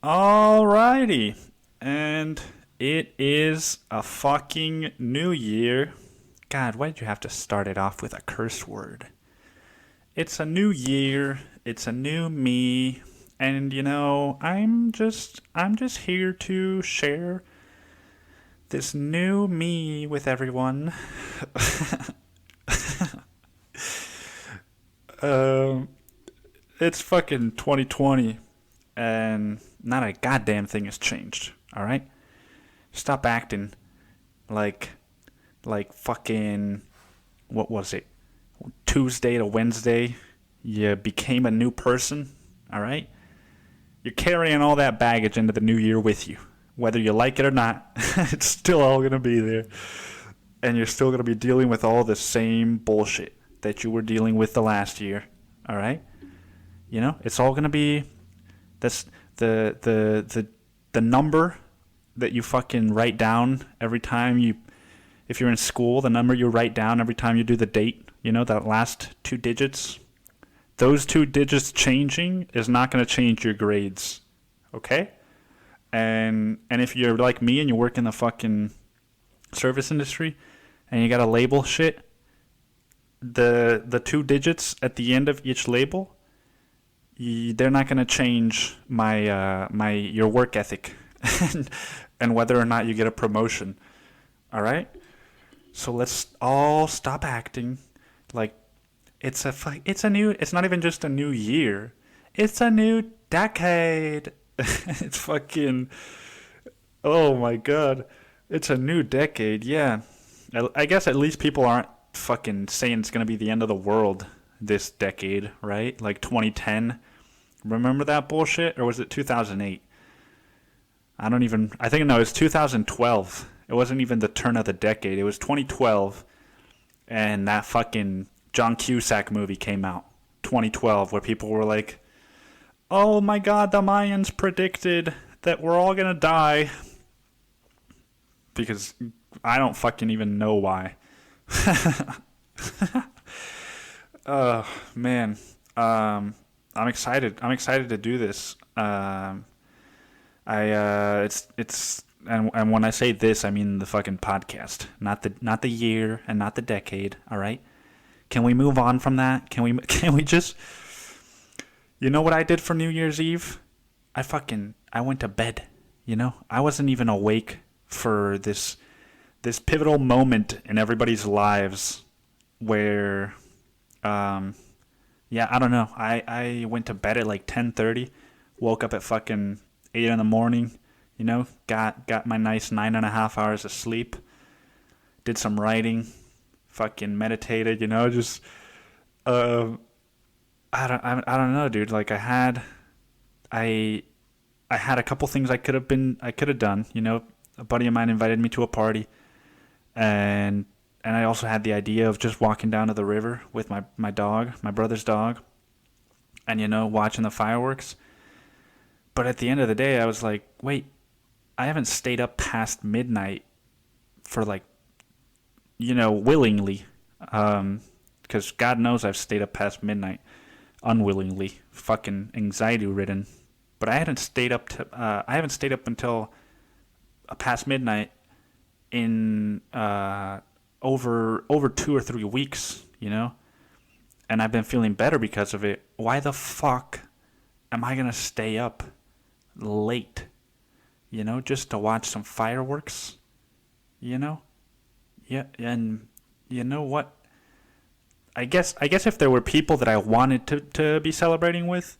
Alrighty. And it is a fucking new year. God, why did you have to start it off with a curse word? It's a new year. It's a new me. And I'm just here to share this new me with everyone. um it's fucking 2020 and not a goddamn thing has changed. All right, stop acting like fucking, what was it, Tuesday to Wednesday you became a new person. All right, you're carrying all that baggage into the new year with you, whether you like it or not. It's still all gonna be there, and you're still gonna be dealing with all the same bullshit that you were dealing with the last year. All right, it's all gonna be that's the number that you fucking write down every time you, if you're in school, the number you write down every time you do the date, that last two digits. Those two digits changing is not going to change your grades, okay? And if you're like me and you work in the fucking service industry and you got to label shit, the two digits at the end of each label, they're not going to change your work ethic and whether or not you get a promotion. All right? So let's all stop acting like it's not even just a new year. It's a new decade. It's fucking, oh my god. It's a new decade. Yeah. I guess at least people aren't fucking saying it's going to be the end of the world this decade, right? Like 2010. Remember that bullshit? Or was it 2008? I think no, it was 2012. It wasn't even the turn of the decade. It was 2012. And that fucking John Cusack movie came out. 2012, where people were like, oh my god, the Mayans predicted that we're all gonna die. Because I don't fucking even know why. Oh, man. I'm excited. I'm excited to do this. And when I say this, I mean the fucking podcast, not the year and not the decade. All right, can we move on from that? Can we just, what I did for New Year's Eve? I went to bed. I wasn't even awake for this pivotal moment in everybody's lives where, I don't know. I went to bed at like 10:30, woke up at fucking 8 in the morning. Got my nice 9.5 hours of sleep, did some writing, fucking meditated, just, I don't know, dude. Like I had a couple things I could have done. A buddy of mine invited me to a party, and I also had the idea of just walking down to the river with my dog, my brother's dog, and watching the fireworks. But at the end of the day, I was like, wait, I haven't stayed up past midnight for willingly. Because God knows I've stayed up past midnight unwillingly, fucking anxiety ridden. But I haven't stayed up until past midnight in over 2 or 3 weeks, and I've been feeling better because of it. Why the fuck am I gonna stay up late, just to watch some fireworks, Yeah, and you know what? I guess if there were people that I wanted to be celebrating with,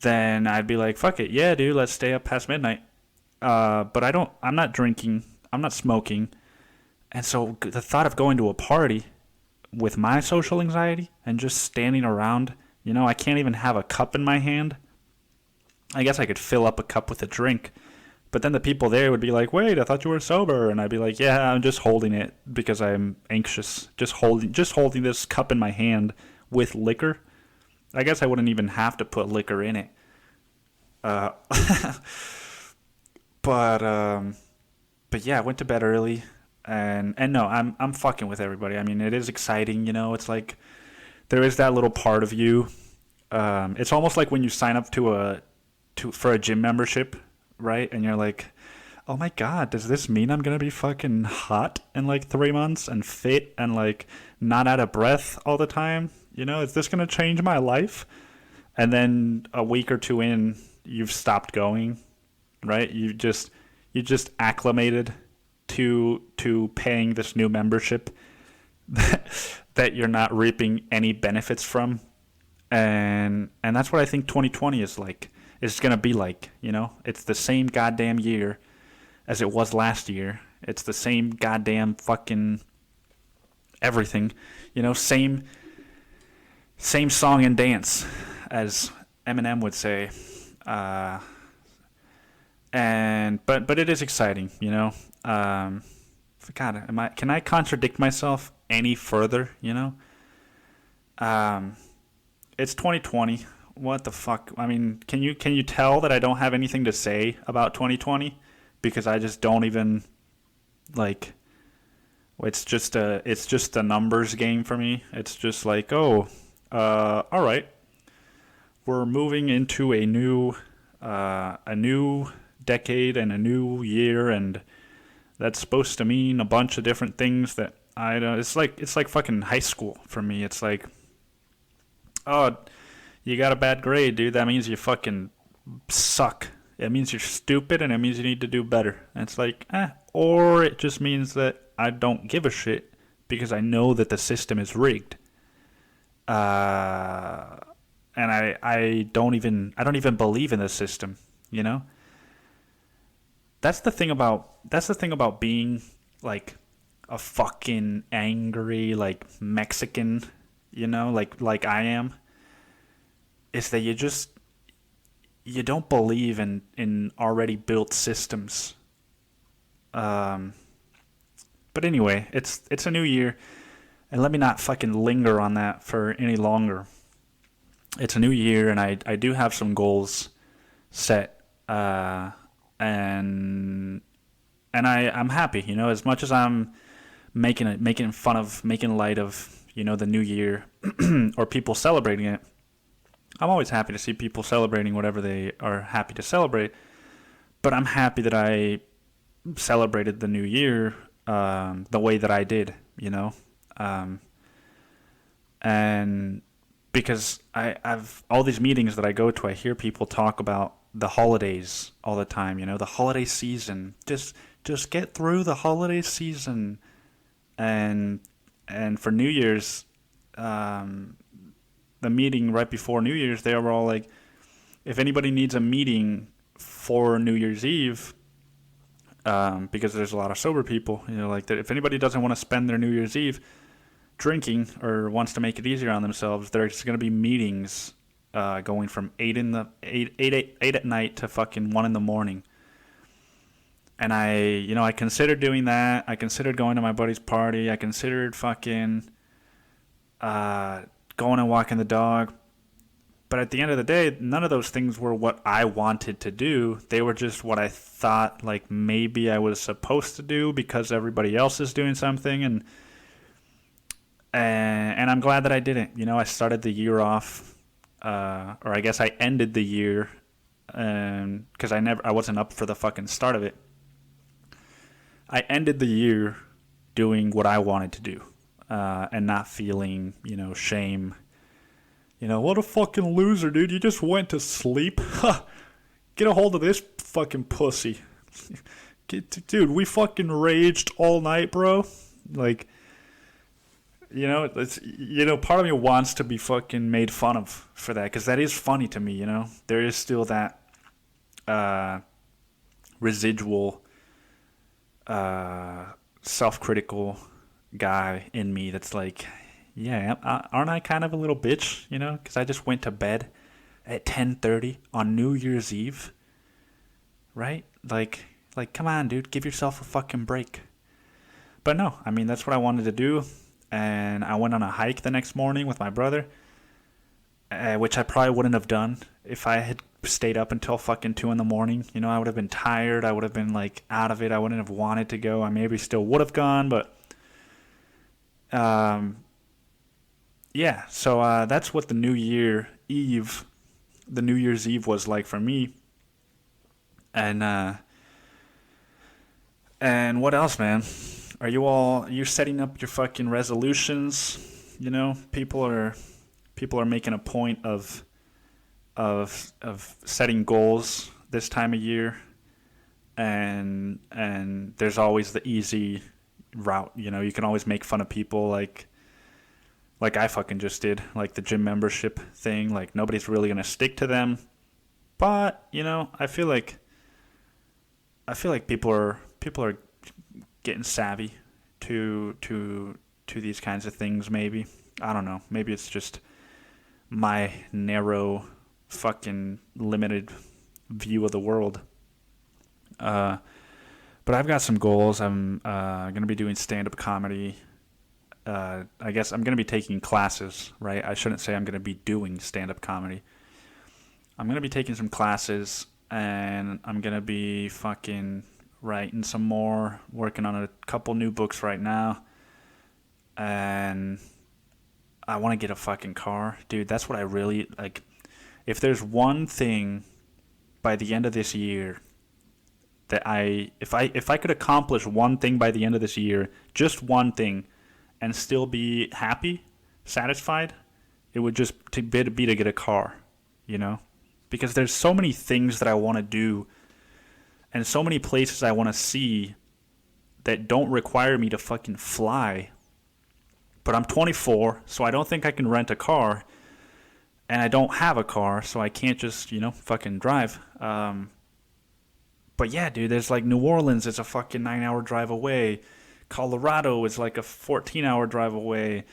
then I'd be like, fuck it, yeah, dude, let's stay up past midnight. But I'm not drinking, I'm not smoking, and so the thought of going to a party with my social anxiety and just standing around, I can't even have a cup in my hand. I guess I could fill up a cup with a drink, but then the people there would be like, wait, I thought you were sober. And I'd be like, yeah, I'm just holding it because I'm anxious. Just holding this cup in my hand with liquor. I guess I wouldn't even have to put liquor in it. But yeah, I went to bed early, and no, I'm fucking with everybody. I mean, it is exciting, it's like there is that little part of you. It's almost like when you sign up to for a gym membership, right? And you're like, oh my god, does this mean I'm gonna be fucking hot in like 3 months and fit and like not out of breath all the time? Is this gonna change my life? And then a week or two in, you've stopped going, right? You just acclimated to paying this new membership that you're not reaping any benefits from. And that's what I think 2020 is like. It's gonna be like, it's the same goddamn year as it was last year. It's the same goddamn fucking everything, same song and dance, as Eminem would say. But it is exciting, God, can I contradict myself any further? It's 2020. What the fuck? I mean, can you tell that I don't have anything to say about 2020 because I just don't even like. It's just a numbers game for me. It's just like, all right, we're moving into a new decade and a new year, and that's supposed to mean a bunch of different things that I don't. It's like fucking high school for me. It's like, oh, you got a bad grade, dude. That means you fucking suck. It means you're stupid, and it means you need to do better. And it's like, or it just means that I don't give a shit because I know that the system is rigged. And I don't even believe in the system. That's the thing about being like a fucking angry like Mexican, like I am, is that you don't believe in already built systems. But anyway, it's a new year, and let me not fucking linger on that for any longer. It's a new year, and I do have some goals set, and I'm happy. As much as I'm making light of the new year or people celebrating it. I'm always happy to see people celebrating whatever they are happy to celebrate, but I'm happy that I celebrated the new year the way that I did, and because I've all these meetings that I go to, I hear people talk about the holidays all the time, the holiday season. Just get through the holiday season, and for New Year's, the meeting right before New Year's, they were all like, if anybody needs a meeting for New Year's Eve, because there's a lot of sober people, like that. If anybody doesn't want to spend their New Year's Eve drinking or wants to make it easier on themselves, there's going to be meetings going from 8 at night to fucking 1 in the morning. And I considered doing that. I considered going to my buddy's party. I considered fucking going and walking the dog. But at the end of the day, none of those things were what I wanted to do. They were just what I thought like maybe I was supposed to do because everybody else is doing something. And I'm glad that I didn't. I started the year off, or I guess I ended the year because I wasn't up for the fucking start of it. I ended the year doing what I wanted to do, and not feeling, shame. What a fucking loser, dude. You just went to sleep. Get a hold of this fucking pussy. Dude, we fucking raged all night, bro. Like, it's, part of me wants to be fucking made fun of for that, because that is funny to me, There is still that residual self-critical guy in me that's like, yeah, aren't I kind of a little bitch, because I just went to bed at 10:30 on New Year's Eve, right? Like, come on, dude, give yourself a fucking break. But no, I mean, that's what I wanted to do, and I went on a hike the next morning with my brother, which I probably wouldn't have done if I had stayed up until fucking 2 in the morning. I would have been tired. I would have been like out of it. I wouldn't have wanted to go. I maybe still would have gone, but yeah. So that's what the New Year's Eve was like for me. And and what else, man? You're setting up your fucking resolutions? You know, people are making a point of setting goals this time of year, and there's always the easy route. You know, you can always make fun of people like I fucking just did, like the gym membership thing. Like nobody's really gonna stick to them, but you know, I feel like people are getting savvy to these kinds of things. Maybe I don't know. Maybe it's just my narrow, fucking limited view of the world. Uh, but I've got some goals. I'm gonna be doing stand-up comedy. I guess I'm gonna be taking classes, right? I shouldn't say I'm gonna be doing stand-up comedy. I'm gonna be taking some classes, and I'm gonna be fucking writing some more, working on a couple new books right now, and I want to get a fucking car, dude. That's what I really like. If there's one thing by the end of this year that if I could accomplish one thing by the end of this year, just one thing, and still be happy, satisfied, it would just be to get a car, you know? Because there's so many things that I want to do and so many places I want to see that don't require me to fucking fly. But I'm 24, so I don't think I can rent a car, and I don't have a car, so I can't just, you know, fucking drive. But yeah, dude, there's like New Orleans is a fucking 9-hour drive away. Colorado is like a 14-hour drive away.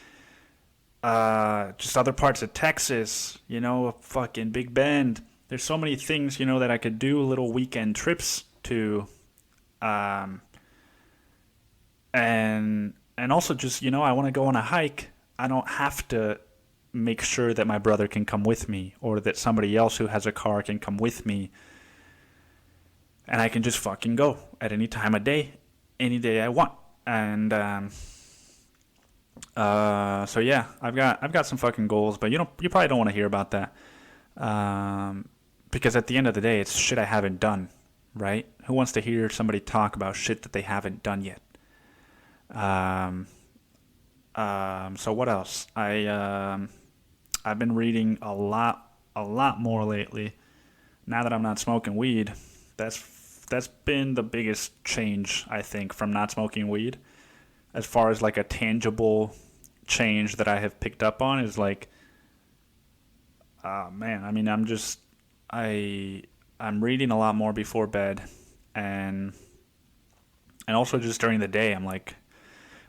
Just other parts of Texas, you know, fucking Big Bend. There's so many things, you know, that I could do little weekend trips to. And also just, you know, I want to go on a hike. I don't have to make sure that my brother can come with me or that somebody else who has a car can come with me. And I can just fucking go at any time of day, any day I want. And so yeah, I've got some fucking goals, but you probably don't want to hear about that. Because at the end of the day, it's shit I haven't done, right? Who wants to hear somebody talk about shit that they haven't done yet? So what else? I've been reading a lot more lately. Now that I'm not smoking weed, that's been the biggest change, I think, from not smoking weed. As far as like a tangible change that I have picked up on is like, man, I mean, I'm reading a lot more before bed, and also just during the day, I'm like,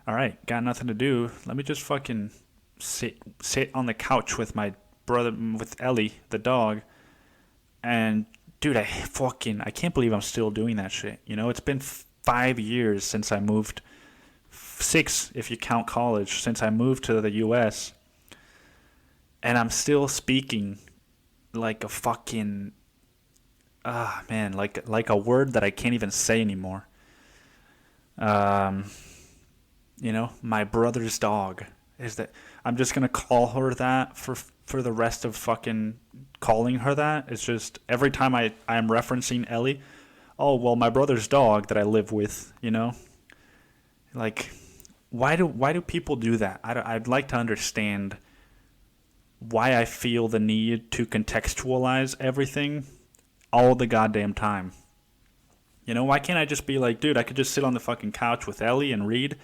all right, got nothing to do. Let me just fucking sit on the couch with my brother, with Ellie, the dog, and dude, I can't believe I'm still doing that shit. You know, it's been 5 years since I moved, 6 if you count college, since I moved to the U.S., and I'm still speaking like a fucking, man, like a word that I can't even say anymore. You know, my brother's dog. Is that I'm just gonna call her that for the rest of fucking calling her that. It's just every time I am referencing Ellie, oh well, my brother's dog that I live with. You know, like why do people do that? I'd like to understand why I feel the need to contextualize everything all the goddamn time. You know, why can't I just be like, dude, I could just sit on the fucking couch with Ellie and read,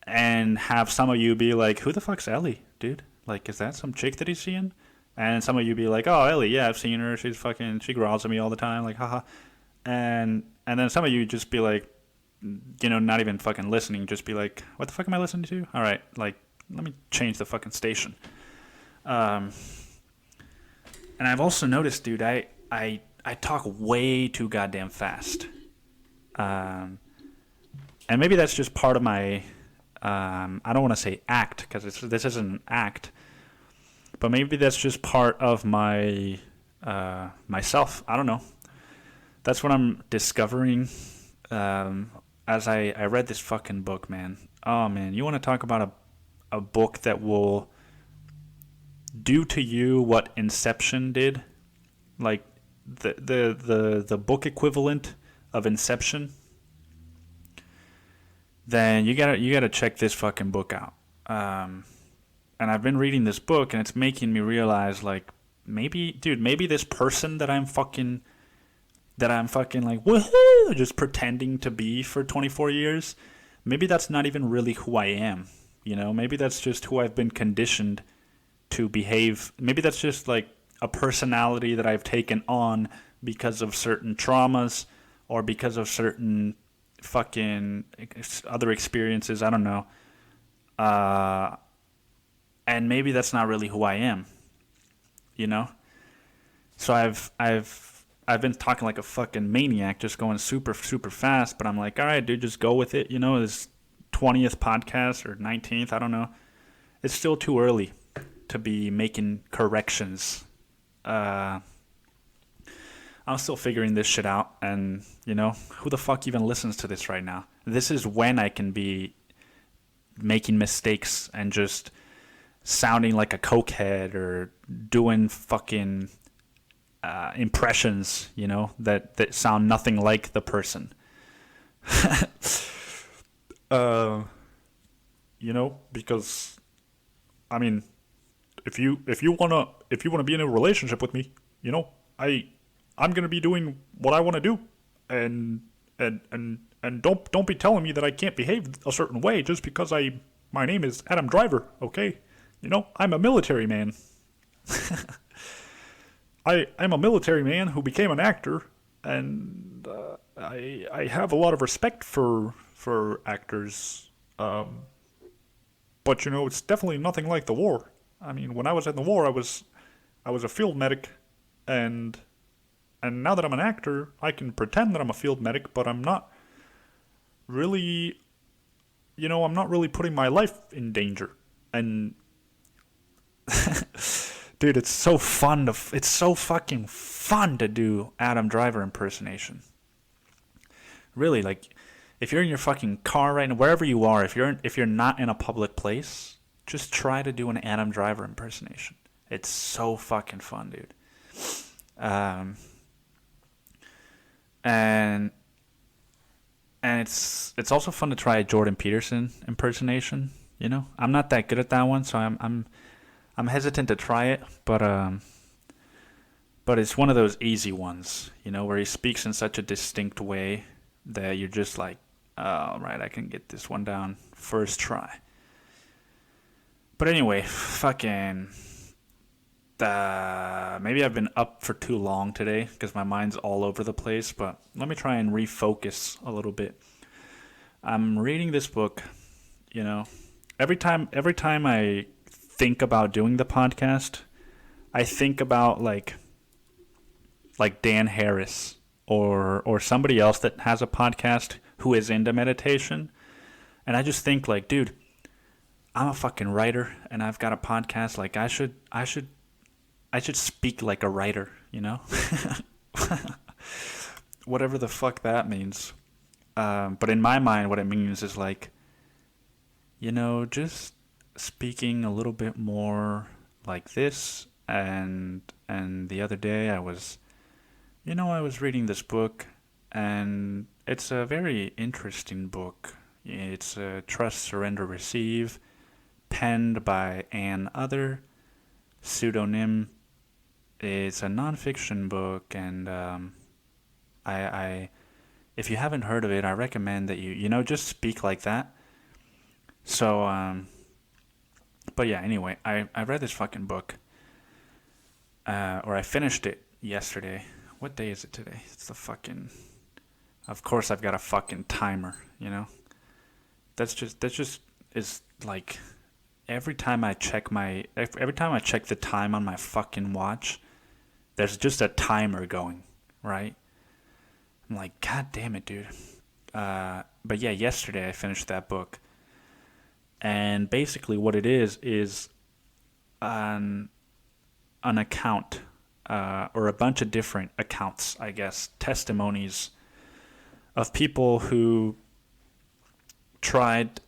and have some of you be like, who the fuck's Ellie, dude? Like, is that some chick that he's seeing? And some of you be like, oh, Ellie, yeah, I've seen her. She growls at me all the time, like, haha. And then some of you just be like, you know, not even fucking listening, just be like, what the fuck am I listening to? All right, like, let me change the fucking station. And I've also noticed, dude, I talk way too goddamn fast. And maybe that's just part of my, I don't want to say act, because this isn't an act, but maybe that's just part of my, myself. I don't know. That's what I'm discovering, as I read this fucking book, man. Oh, man, you want to talk about a book that will do to you what Inception did? Like, the book equivalent of Inception, then you gotta check this fucking book out. And I've been reading this book, and it's making me realize, like, maybe this person that I'm fucking like woohoo, just pretending to be for 24 years, maybe that's not even really who I am. Maybe that's just who I've been conditioned to behave. Maybe that's just like a personality that I've taken on because of certain traumas or because of certain fucking other experiences. I don't know. And maybe that's not really who I am. So I've been talking like a fucking maniac, just going super, super fast. But I'm like, all right, dude, just go with it. This 20th podcast or 19th, I don't know. It's still too early to be making corrections. I'm still figuring this shit out. And, who the fuck even listens to this right now? This is when I can be making mistakes and just sounding like a cokehead or doing fucking impressions, that sound nothing like the person. Because I mean, if you wanna be in a relationship with me, I'm gonna be doing what I want to do, and don't be telling me that I can't behave a certain way just because my name is Adam Driver, okay? I'm a military man. I'm a military man who became an actor, and I have a lot of respect for actors. But it's definitely nothing like the war. I mean, when I was in the war, I was a field medic, and now that I'm an actor, I can pretend that I'm a field medic, but I'm not really, I'm not really putting my life in danger. And dude, it's so fucking fun to do Adam Driver impersonation. Really, like, if you're in your fucking car right now, wherever you are, if you're not in a public place, just try to do an Adam Driver impersonation. It's so fucking fun, dude. And it's also fun to try a Jordan Peterson impersonation. I'm not that good at that one, so I'm hesitant to try it, but it's one of those easy ones, where he speaks in such a distinct way that you're just like, oh, right, I can get this one down first try. But anyway, fucking, maybe I've been up for too long today because my mind's all over the place, but let me try and refocus a little bit. I'm reading this book, every time I think about doing the podcast, I think about like Dan Harris or somebody else that has a podcast who is into meditation, and I just think like, dude, I'm a fucking writer and I've got a podcast. Like, I should speak like a writer, whatever the fuck that means. But in my mind, what it means is like, just speaking a little bit more like this. And the other day I was reading this book, and it's a very interesting book. It's Trust, Surrender, Receive, penned by Ann Other, pseudonym. It's a nonfiction book, and I if you haven't heard of it, I recommend that you just speak like that. So but yeah, anyway, I read this fucking book, or I finished it yesterday. What day is it today? It's the fucking. Of course, I've got a fucking timer. That's just is like every time I check the time on my fucking watch, there's just a timer going, right? I'm like, God damn it, dude. But yeah, yesterday I finished that book. And basically what it is an account, or a bunch of different accounts, I guess, testimonies of people who tried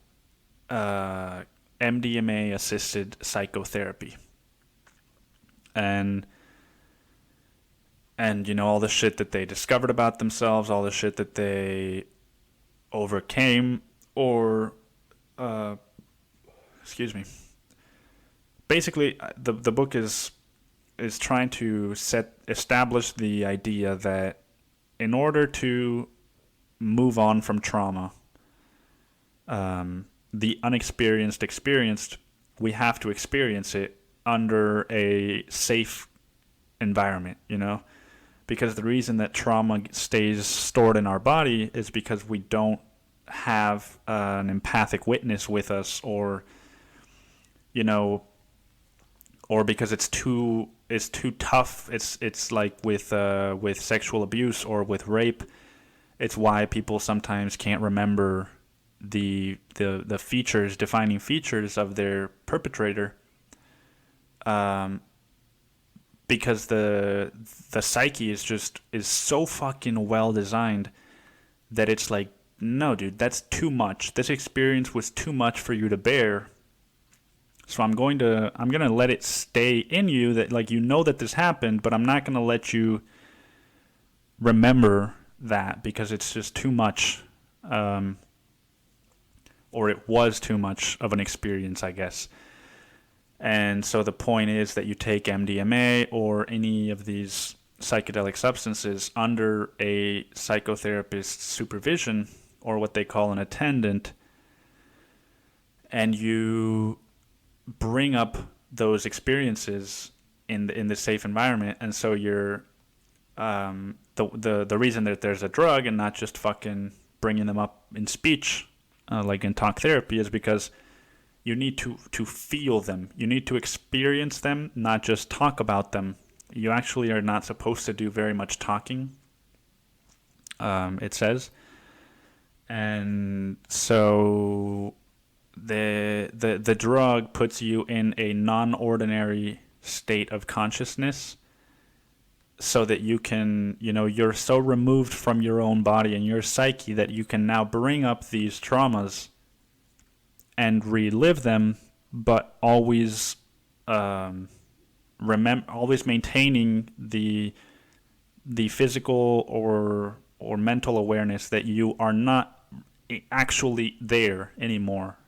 MDMA-assisted psychotherapy. And and all the shit that they discovered about themselves, all the shit that they overcame, or excuse me. Basically, the book is trying to establish the idea that in order to move on from trauma, the unexperienced experienced, we have to experience it under a safe environment, because the reason that trauma stays stored in our body is because we don't have an empathic witness with us, or or because it's too tough. It's like with sexual abuse or with rape. It's why people sometimes can't remember the defining features of their perpetrator, because the psyche is so fucking well designed that it's like, no, dude, that's too much. This experience was too much for you to bear. So I'm gonna let it stay in you, that like that this happened, but I'm not gonna let you remember that because it's just too much, or it was too much of an experience, I guess. And so the point is that you take MDMA or any of these psychedelic substances under a psychotherapist's supervision, or what they call an attendant, and you bring up those experiences in the safe environment. And so you're the reason that there's a drug and not just fucking bringing them up in speech, like in talk therapy, is because you need to feel them. You need to experience them, not just talk about them. You actually are not supposed to do very much talking, it says. And so the drug puts you in a non-ordinary state of consciousness, so that you can, you're so removed from your own body and your psyche that you can now bring up these traumas and relive them, but always always maintaining the physical or mental awareness that you are not actually there anymore.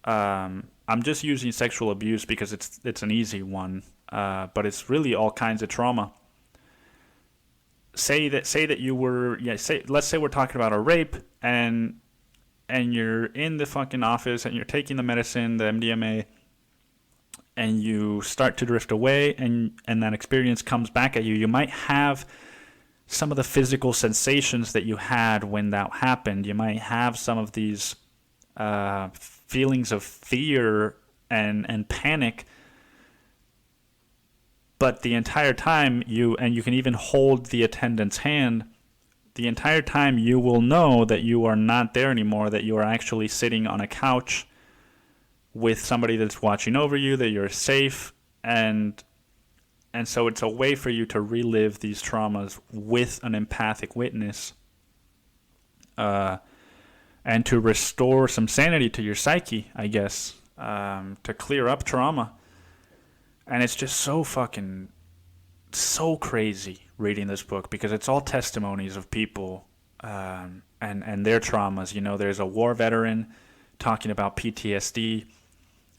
I'm just using sexual abuse because it's an easy one, but it's really all kinds of trauma. Say that you were, let's say we're talking about a rape, and you're in the fucking office and you're taking the medicine, the MDMA, and you start to drift away, and that experience comes back at you. You might have some of the physical sensations that you had when that happened. You might have some of these feelings of fear and panic, but the entire time you can even hold the attendant's hand. The entire time you will know that you are not there anymore, that you are actually sitting on a couch with somebody that's watching over you, that you're safe, and so it's a way for you to relive these traumas with an empathic witness, and to restore some sanity to your psyche, I guess, to clear up trauma. And it's just so crazy reading this book, because it's all testimonies of people, and their traumas. There's a war veteran talking about PTSD,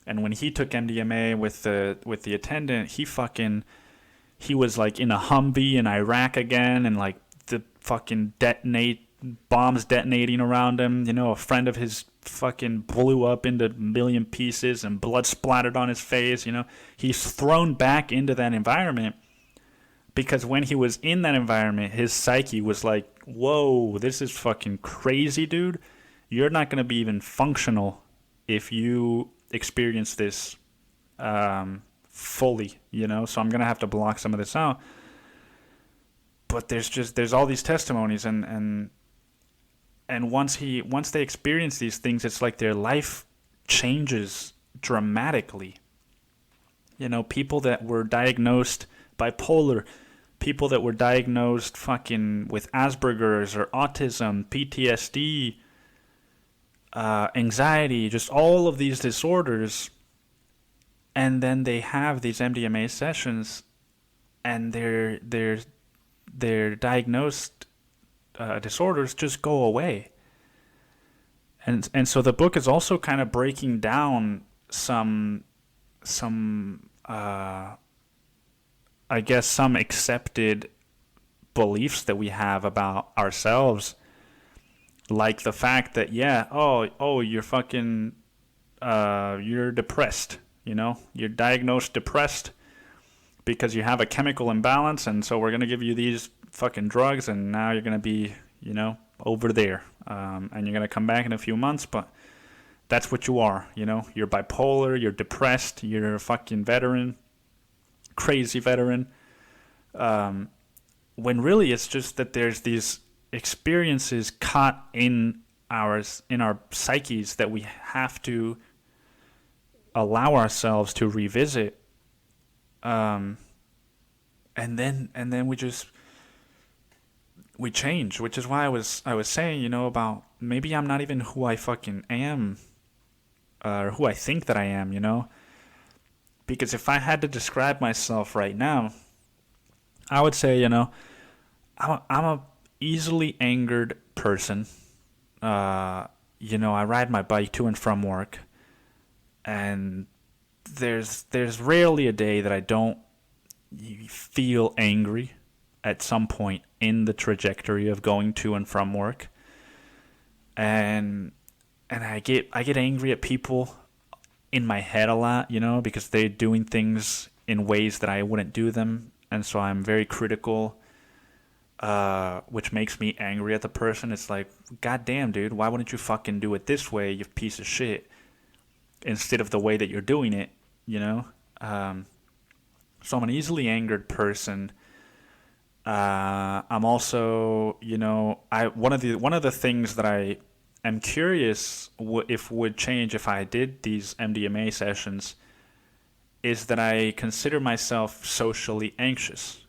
and when he took MDMA with the attendant, he was like in a Humvee in Iraq again, and like the fucking bombs detonating around him. A friend of his fucking blew up into a million pieces and blood splattered on his face. He's thrown back into that environment because when he was in that environment, his psyche was like, whoa, this is fucking crazy, dude. You're not going to be even functional if you experience this fully, so I'm going to have to block some of this out. But there's all these testimonies, and once they experience these things, it's like their life changes dramatically. People that were diagnosed bipolar, people that were diagnosed fucking with Asperger's or autism, PTSD, anxiety, just all of these disorders, and then they have these MDMA sessions, and their diagnosed disorders just go away. And so the book is also kind of breaking down some I guess some accepted beliefs that we have about ourselves, like the fact that you're fucking you're depressed, you're diagnosed depressed because you have a chemical imbalance, and so we're gonna give you these fucking drugs, and now you're gonna be over there, and you're gonna come back in a few months, but that's what you are, you're bipolar, you're depressed, you're a fucking veteran, crazy veteran, when really it's just that there's these experiences caught in our psyches that we have to allow ourselves to revisit, and then we change, which is why I was saying, about maybe I'm not even who I fucking am, or who I think that I am, because if I had to describe myself right now, I would say, I'm a easily angered person. I ride my bike to and from work, and there's rarely a day that I don't feel angry at some point in the trajectory of going to and from work, and I get angry at people in my head a lot, because they're doing things in ways that I wouldn't do them, and so I'm very critical, which makes me angry at the person. It's like, God damn, dude, why wouldn't you fucking do it this way, you piece of shit, instead of the way that you're doing it, So I'm an easily angered person. I'm also, one of the things that I am curious if would change if I did these MDMA sessions is that I consider myself socially anxious.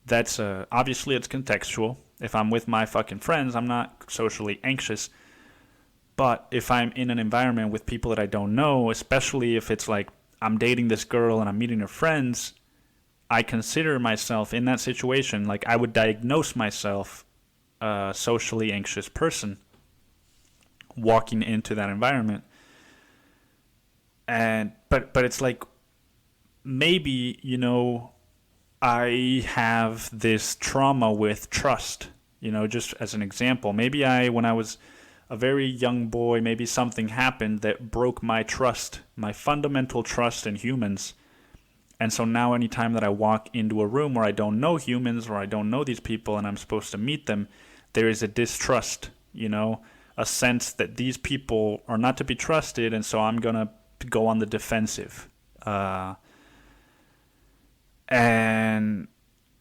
That's obviously it's contextual. If I'm with my fucking friends, I'm not socially anxious. But if I'm in an environment with people that I don't know, especially if it's like I'm dating this girl and I'm meeting her friends, I consider myself in that situation, like I would diagnose myself a socially anxious person walking into that environment. But it's like maybe, I have this trauma with trust, just as an example. Maybe when I was a very young boy, maybe something happened that broke my trust, my fundamental trust in humans. And so now anytime that I walk into a room where I don't know humans or I don't know these people and I'm supposed to meet them, there is a distrust, a sense that these people are not to be trusted, and so I'm going to go on the defensive. And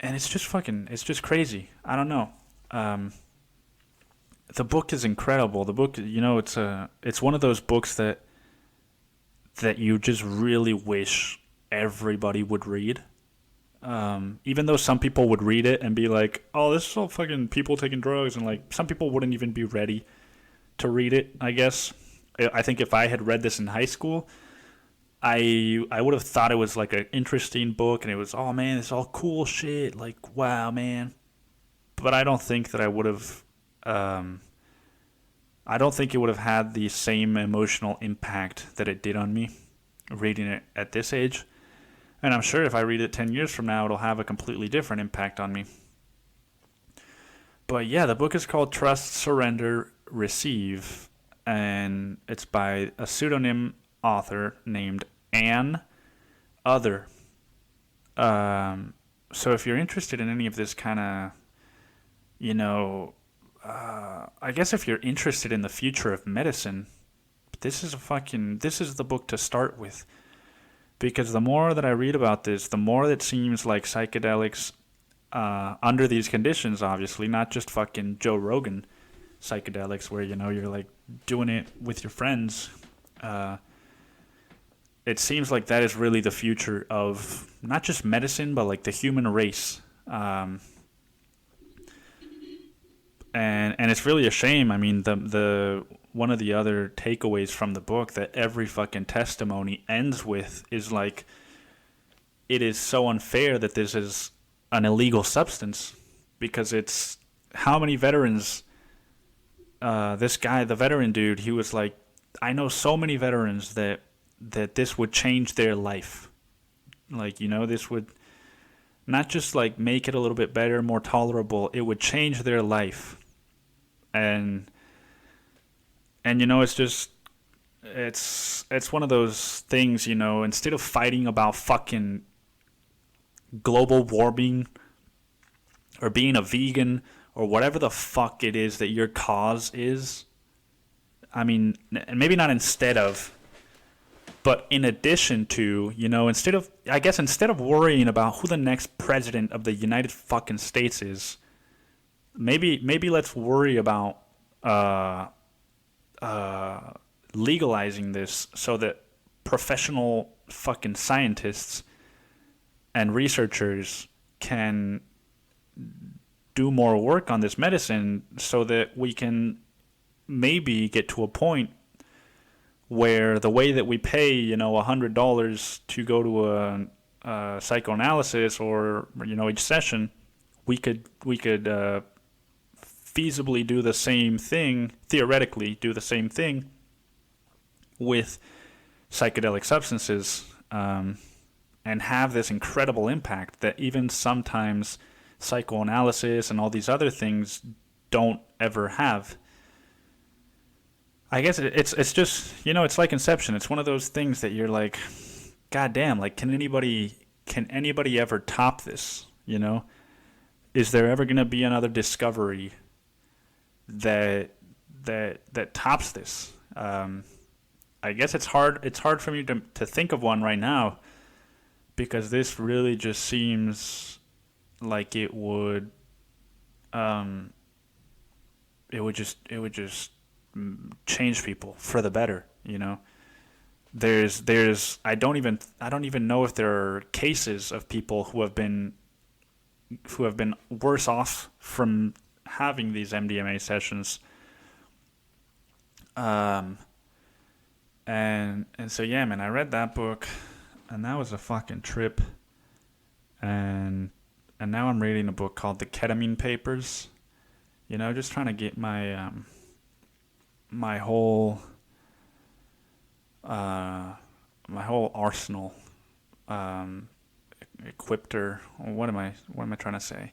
it's just crazy. I don't know. The book is incredible. The book, it's one of those books that you just really wish everybody would read. Even though some people would read it and be like, oh, this is all fucking people taking drugs, and like some people wouldn't even be ready to read it, I guess. I think if I had read this in high school, I would have thought it was like an interesting book, and it was, oh man, it's all cool shit, like, wow, man. But I don't think that I would have, I don't think it would have had the same emotional impact that it did on me reading it at this age. And I'm sure if I read it 10 years from now, it'll have a completely different impact on me. But yeah, the book is called Trust, Surrender, Receive, and it's by a pseudonym author named Anne Other. So if you're interested in any of this kind of, I guess if you're interested in the future of medicine, this is the book to start with. Because the more that I read about this, the more it seems like psychedelics, under these conditions, obviously, not just fucking Joe Rogan psychedelics where, you're like doing it with your friends. It seems like that is really the future of not just medicine, but like the human race. And it's really a shame. I mean, the one of the other takeaways from the book that every fucking testimony ends with is like, it is so unfair that this is an illegal substance, because it's how many veterans. This guy, the veteran dude, he was like, I know so many veterans that this would change their life. Like, this would not just like make it a little bit better, more tolerable. It would change their life. And it's just it's one of those things, instead of fighting about fucking global warming or being a vegan or whatever the fuck it is that your cause is. I mean, maybe not instead of, but in addition to, instead of worrying about who the next president of the United fucking States is, maybe let's worry about legalizing this so that professional fucking scientists and researchers can do more work on this medicine, so that we can maybe get to a point where the way that we pay, $100 to go to a psychoanalysis or, each session, we could feasibly do the same thing, theoretically do the same thing with psychedelic substances, and have this incredible impact that even sometimes psychoanalysis and all these other things don't ever have. I guess it's just, it's like Inception. It's one of those things that you're like, God damn, like, can anybody ever top this? Is there ever going to be another discovery that tops this? I guess it's hard for me to think of one right now, because this really just seems like it would just change people for the better. There's I don't even know if there are cases of people who have been worse off from having these MDMA sessions. And so yeah, man, I read that book, and that was a fucking trip. And now I'm reading a book called The Ketamine Papers. Just trying to get my my whole arsenal equipped, or what am I trying to say?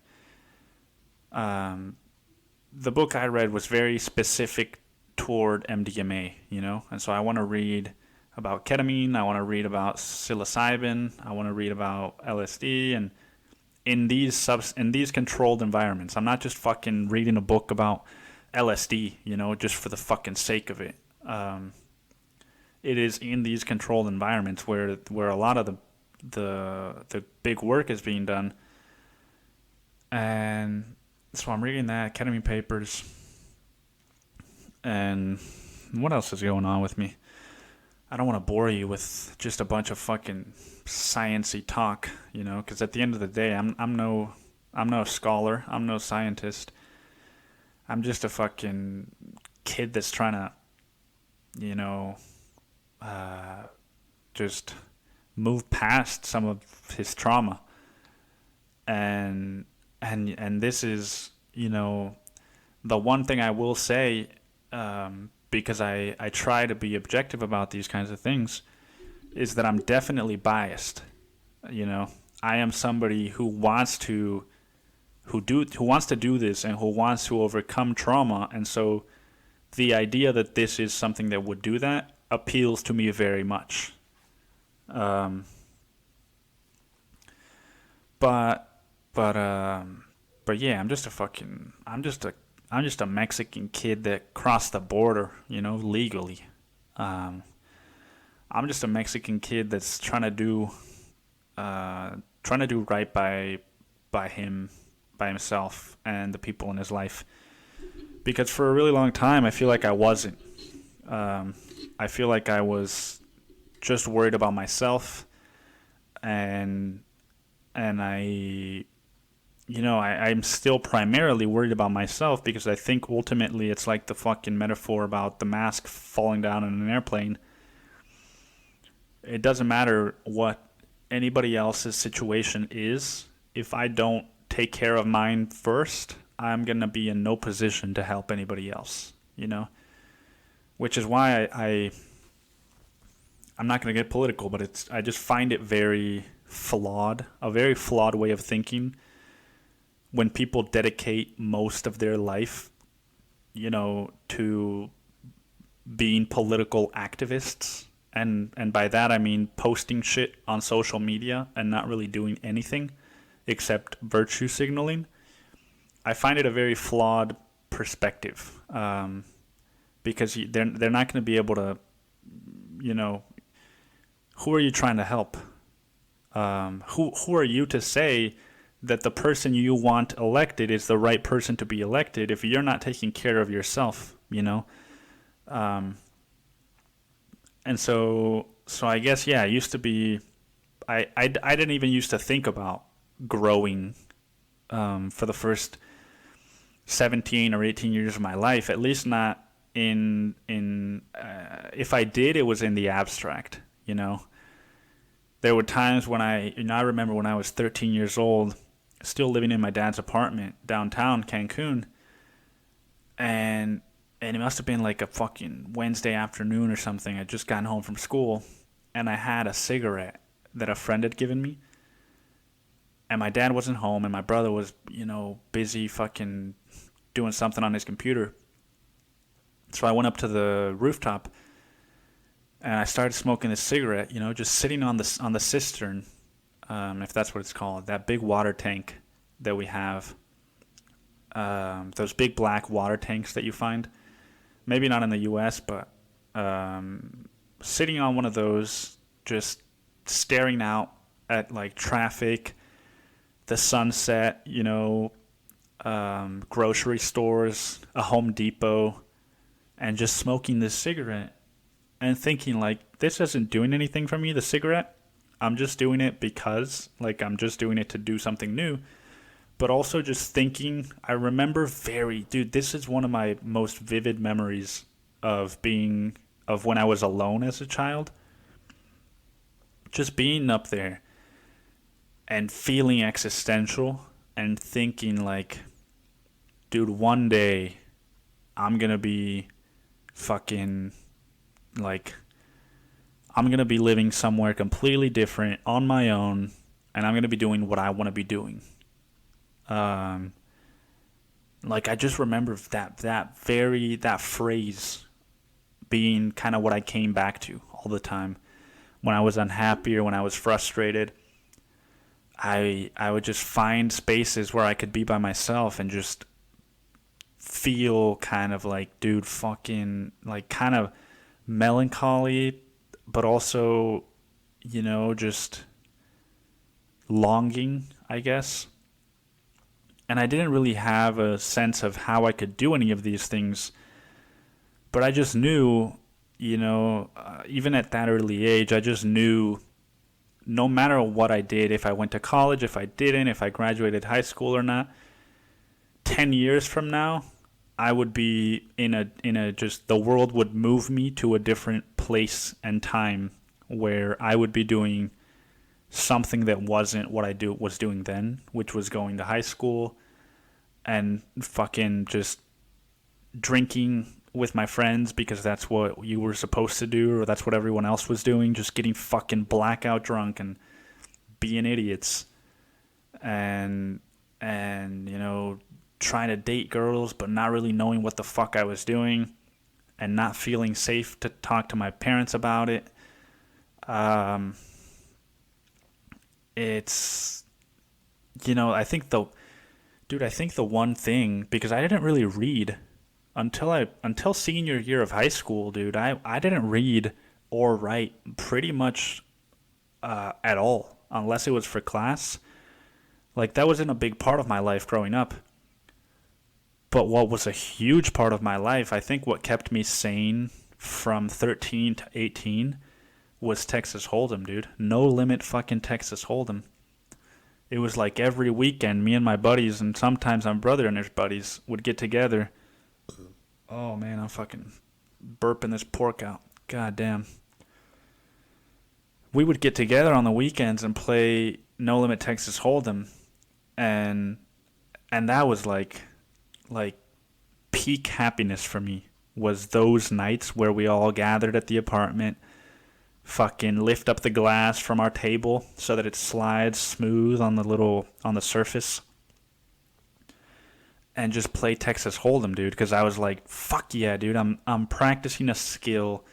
The book I read was very specific toward MDMA, and so I want to read about ketamine, I want to read about psilocybin, I want to read about LSD, and in these controlled environments. I'm not just fucking reading a book about LSD, just for the fucking sake of it. It is in these controlled environments where a lot of the big work is being done. And so I'm reading that, Ketamine Papers. And what else is going on with me? I don't want to bore you with just a bunch of fucking science-y talk, because at the end of the day, I'm no scholar, I'm no scientist. I'm just a fucking kid that's trying to, just move past some of his trauma. And this is, the one thing I will say, because I try to be objective about these kinds of things, is that I'm definitely biased. I am somebody who wants to do this and who wants to overcome trauma, and so the idea that this is something that would do that appeals to me very much. But yeah, I'm just a Mexican kid that crossed the border, legally. I'm just a Mexican kid that's trying to do right by himself and the people in his life. Because for a really long time, I feel like I wasn't. I feel like I was just worried about myself, and I'm still primarily worried about myself, because I think ultimately it's like the fucking metaphor about the mask falling down in an airplane. It doesn't matter what anybody else's situation is, if I don't take care of mine first, I'm going to be in no position to help anybody else, you know? Which is why I'm not going to get political, but I just find it very flawed, a very flawed way of thinking when people dedicate most of their life, you know, to being political activists. And by that I mean posting shit on social media and not really doing anything except virtue signaling. I find it a very flawed perspective, because they're not going to be able to, you know, who are you trying to help? Who are you to say that the person you want elected is the right person to be elected if you're not taking care of yourself, you know? And so I guess, yeah, it used to be, I didn't even used to think about growing for the first 17 or 18 years of my life, at least not if I did, it was in the abstract, you know? There were times when I remember when I was 13 years old, still living in my dad's apartment downtown Cancun, and it must have been like a fucking Wednesday afternoon or something. I'd just gotten home from school, and I had a cigarette that a friend had given me, and my dad wasn't home, and my brother was, you know, busy fucking doing something on his computer. So I went up to the rooftop, and I started smoking this cigarette, you know, just sitting on the cistern, if that's what it's called, that big water tank that we have, those big black water tanks that you find, maybe not in the U.S., but sitting on one of those, just staring out at like traffic, the sunset, you know, grocery stores, a Home Depot, and just smoking this cigarette and thinking like, this isn't doing anything for me, the cigarette. I'm just doing it because, like, I'm just doing it to do something new. But also just thinking, I remember this is one of my most vivid memories of when I was alone as a child. Just being up there and feeling existential and thinking like, dude, one day I'm going to be fucking, like, I'm going to be living somewhere completely different on my own, and I'm going to be doing what I want to be doing. Like, I just remember that phrase being kind of what I came back to all the time. When I was unhappy or when I was frustrated, I would just find spaces where I could be by myself and just feel kind of like, dude, fucking, like, kind of melancholy, but also, you know, just longing, I guess. And I didn't really have a sense of how I could do any of these things, but I just knew, you know, even at that early age, I just knew no matter what I did, if I went to college, if I didn't, if I graduated high school or not, 10 years from now, I would be in a just, the world would move me to a different place and time where I would be doing something that wasn't what I was doing then, which was going to high school and fucking just drinking with my friends because that's what you were supposed to do, or that's what everyone else was doing, just getting fucking blackout drunk and being idiots and you know, trying to date girls but not really knowing what the fuck I was doing and not feeling safe to talk to my parents about it. It's, you know, I think the one thing, because I didn't really read until senior year of high school, dude, I didn't read or write pretty much at all, unless it was for class. Like, that wasn't a big part of my life growing up. But what was a huge part of my life, I think what kept me sane from 13 to 18 was Texas Hold'em, dude. No limit fucking Texas Hold'em. It was like every weekend, me and my buddies, and sometimes my brother and his buddies would get together. Oh man, I'm fucking burping this pork out. God damn. we would get together on the weekends and play No Limit Texas Hold'em, and that was like peak happiness for me, was those nights where we all gathered at the apartment, fucking lift up the glass from our table so that it slides smooth on the surface, and just play Texas Hold'em, dude, because I was like, fuck yeah, dude, I'm practicing a skill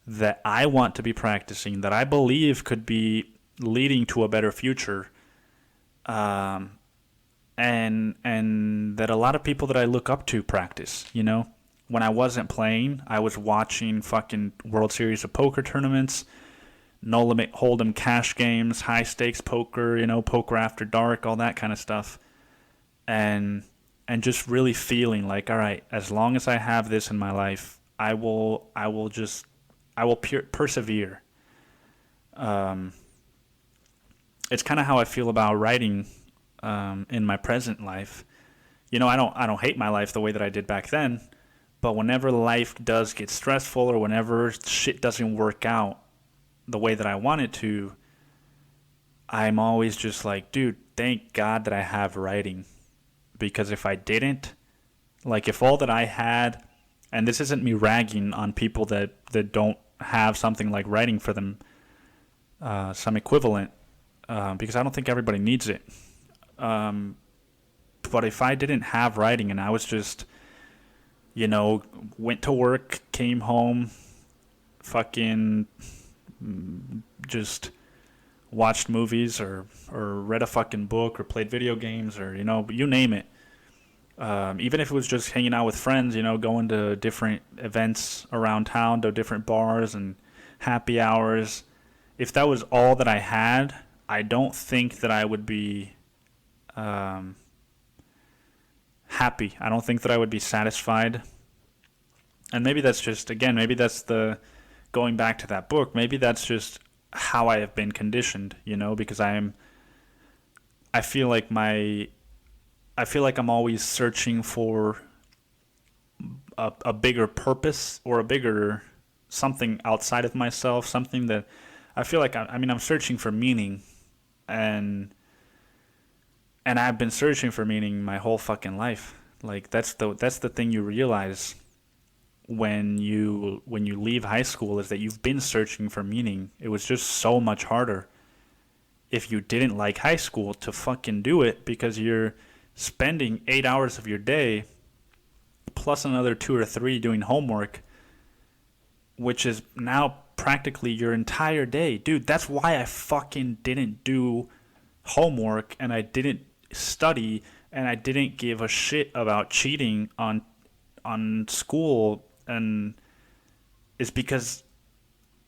that I want to be practicing, that I believe could be leading to a better future, and that a lot of people that I look up to practice, you know? When I wasn't playing, I was watching fucking World Series of Poker tournaments, No Limit Hold'em cash games, high stakes poker, you know, poker after dark, all that kind of stuff. And just really feeling like, all right, as long as I have this in my life, I will persevere. It's kind of how I feel about writing in my present life. You know, I don't hate my life the way that I did back then, but whenever life does get stressful or whenever shit doesn't work out the way that I want it to, I'm always just like, dude, thank God that I have writing. Because if I didn't, like if all that I had, and this isn't me ragging on people that don't have something like writing for them, some equivalent, because I don't think everybody needs it. But if I didn't have writing and I was just, you know, went to work, came home, fucking just watched movies or read a fucking book or played video games or, you know, you name it. Even if it was just hanging out with friends, you know, going to different events around town, to different bars and happy hours. If that was all that I had, I don't think that I would be happy. I don't think that I would be satisfied. And maybe that's just, again, maybe that's the, going back to that book, maybe that's just how I have been conditioned, you know, because I feel like I'm always searching for a bigger purpose or a bigger something outside of myself, something that I feel like I'm searching for meaning, and I've been searching for meaning my whole fucking life. Like that's the thing you realize when you leave high school, is that you've been searching for meaning. It was just so much harder if you didn't like high school to fucking do it, because you're spending 8 hours of your day plus another 2 or 3 doing homework, which is now practically your entire day. Dude, that's why I fucking didn't do homework and I didn't study and I didn't give a shit about cheating on school, and is because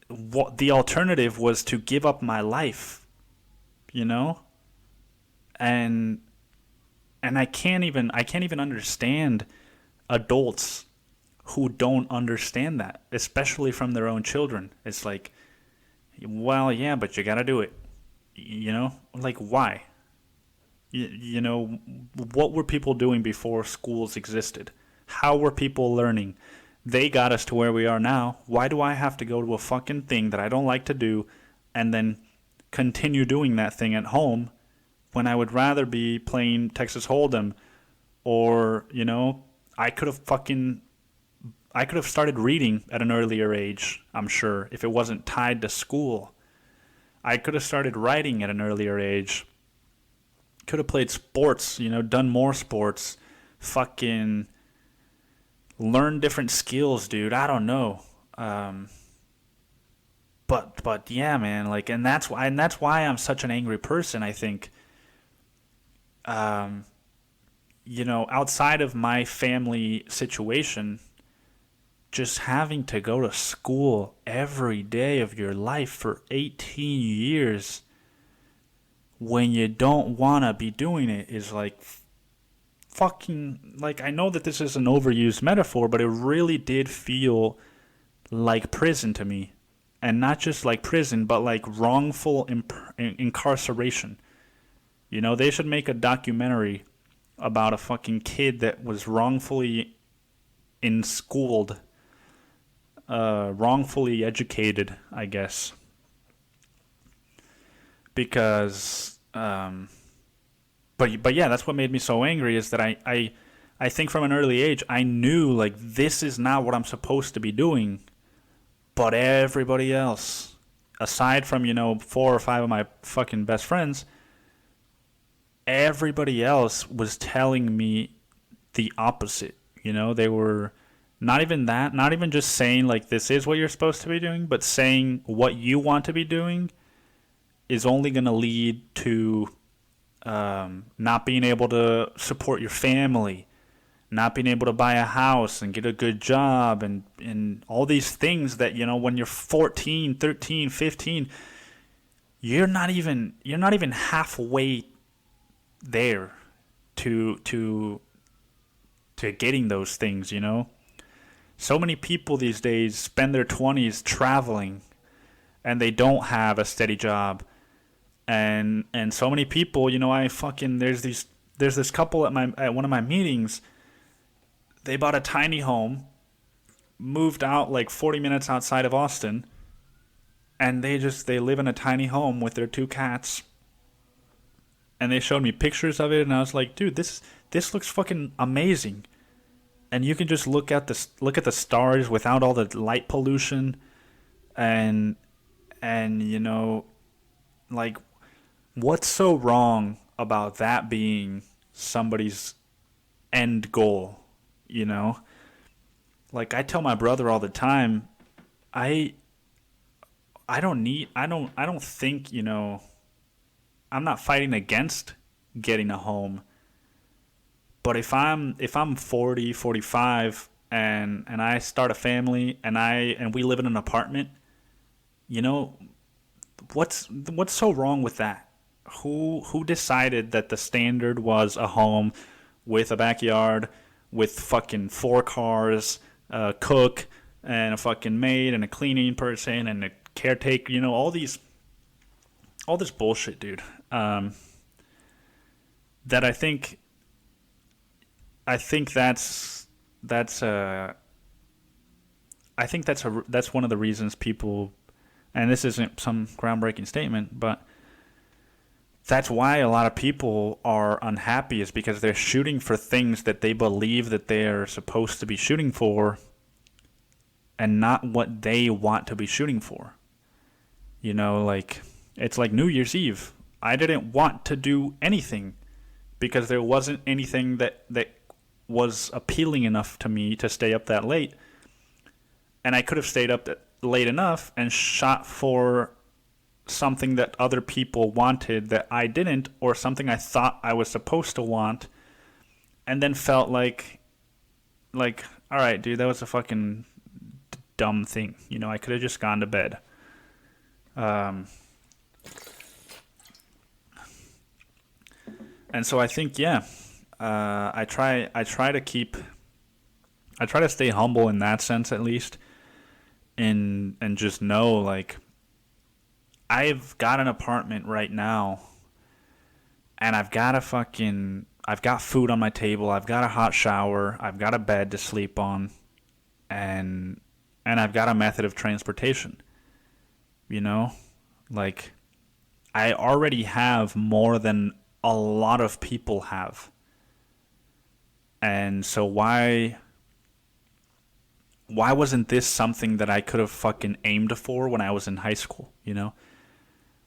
what the alternative was to give up my life, you know? And I can't even understand adults who don't understand that, especially from their own children. It's like, well, yeah, but you gotta do it, you know? Like, why? You know, what were people doing before schools existed? How were people learning? They got us to where we are now. Why do I have to go to a fucking thing that I don't like to do and then continue doing that thing at home when I would rather be playing Texas Hold'em? Or, you know, I could have started reading at an earlier age, I'm sure, if it wasn't tied to school. I could have started writing at an earlier age. Could have played sports, you know, done more sports. Fucking learn different skills, dude. I don't know. But yeah, man, like, and that's why I'm such an angry person, I think. You know, outside of my family situation, just having to go to school every day of your life for 18 years when you don't want to be doing it is like fucking, like, I know that this is an overused metaphor, but it really did feel like prison to me. And not just like prison, but like wrongful incarceration. You know, they should make a documentary about a fucking kid that was wrongfully wrongfully educated, I guess. because but yeah, that's what made me so angry, is that I think from an early age I knew, like, this is not what I'm supposed to be doing, but everybody else, aside from, 4 or 5 of my fucking best friends, everybody else was telling me the opposite. They were not even just saying, like, this is what you're supposed to be doing, but saying what you want to be doing is only going to lead to not being able to support your family, not being able to buy a house and get a good job, and all these things that, when you're 14, 13, 15, you're not even halfway there to getting those things. So many people these days spend their 20s traveling, and they don't have a steady job. And so many people, there's this couple at one of my meetings. They bought a tiny home, moved out like 40 minutes outside of Austin, and they live in a tiny home with their 2 cats. And they showed me pictures of it, and I was like, dude, this looks fucking amazing. And you can just look at the stars without all the light pollution, and like, what's so wrong about that being somebody's end goal? Like, I tell my brother all the time, I don't think, I'm not fighting against getting a home. But if I'm 40, 45 and I start a family and we live in an apartment, what's so wrong with that? Who decided that the standard was a home with a backyard, with fucking 4 cars, a cook, and a fucking maid, and a cleaning person, and a caretaker, all this bullshit, dude. That I think that's one of the reasons people, and this isn't some groundbreaking statement, but that's why a lot of people are unhappy, is because they're shooting for things that they believe that they're supposed to be shooting for, and not what they want to be shooting for. Like, it's like New Year's Eve. I didn't want to do anything because there wasn't anything that was appealing enough to me to stay up that late. And I could have stayed up late enough and shot for something that other people wanted that I didn't, or something I thought I was supposed to want, and then felt like, all right, dude, that was a fucking dumb thing. I could have just gone to bed. And so I think, yeah, I try to stay humble in that sense, at least, and just know, like, I've got an apartment right now, and I've got food on my table, I've got a hot shower, I've got a bed to sleep on, and I've got a method of transportation. Like, I already have more than a lot of people have. And so why wasn't this something that I could have fucking aimed for when I was in high school,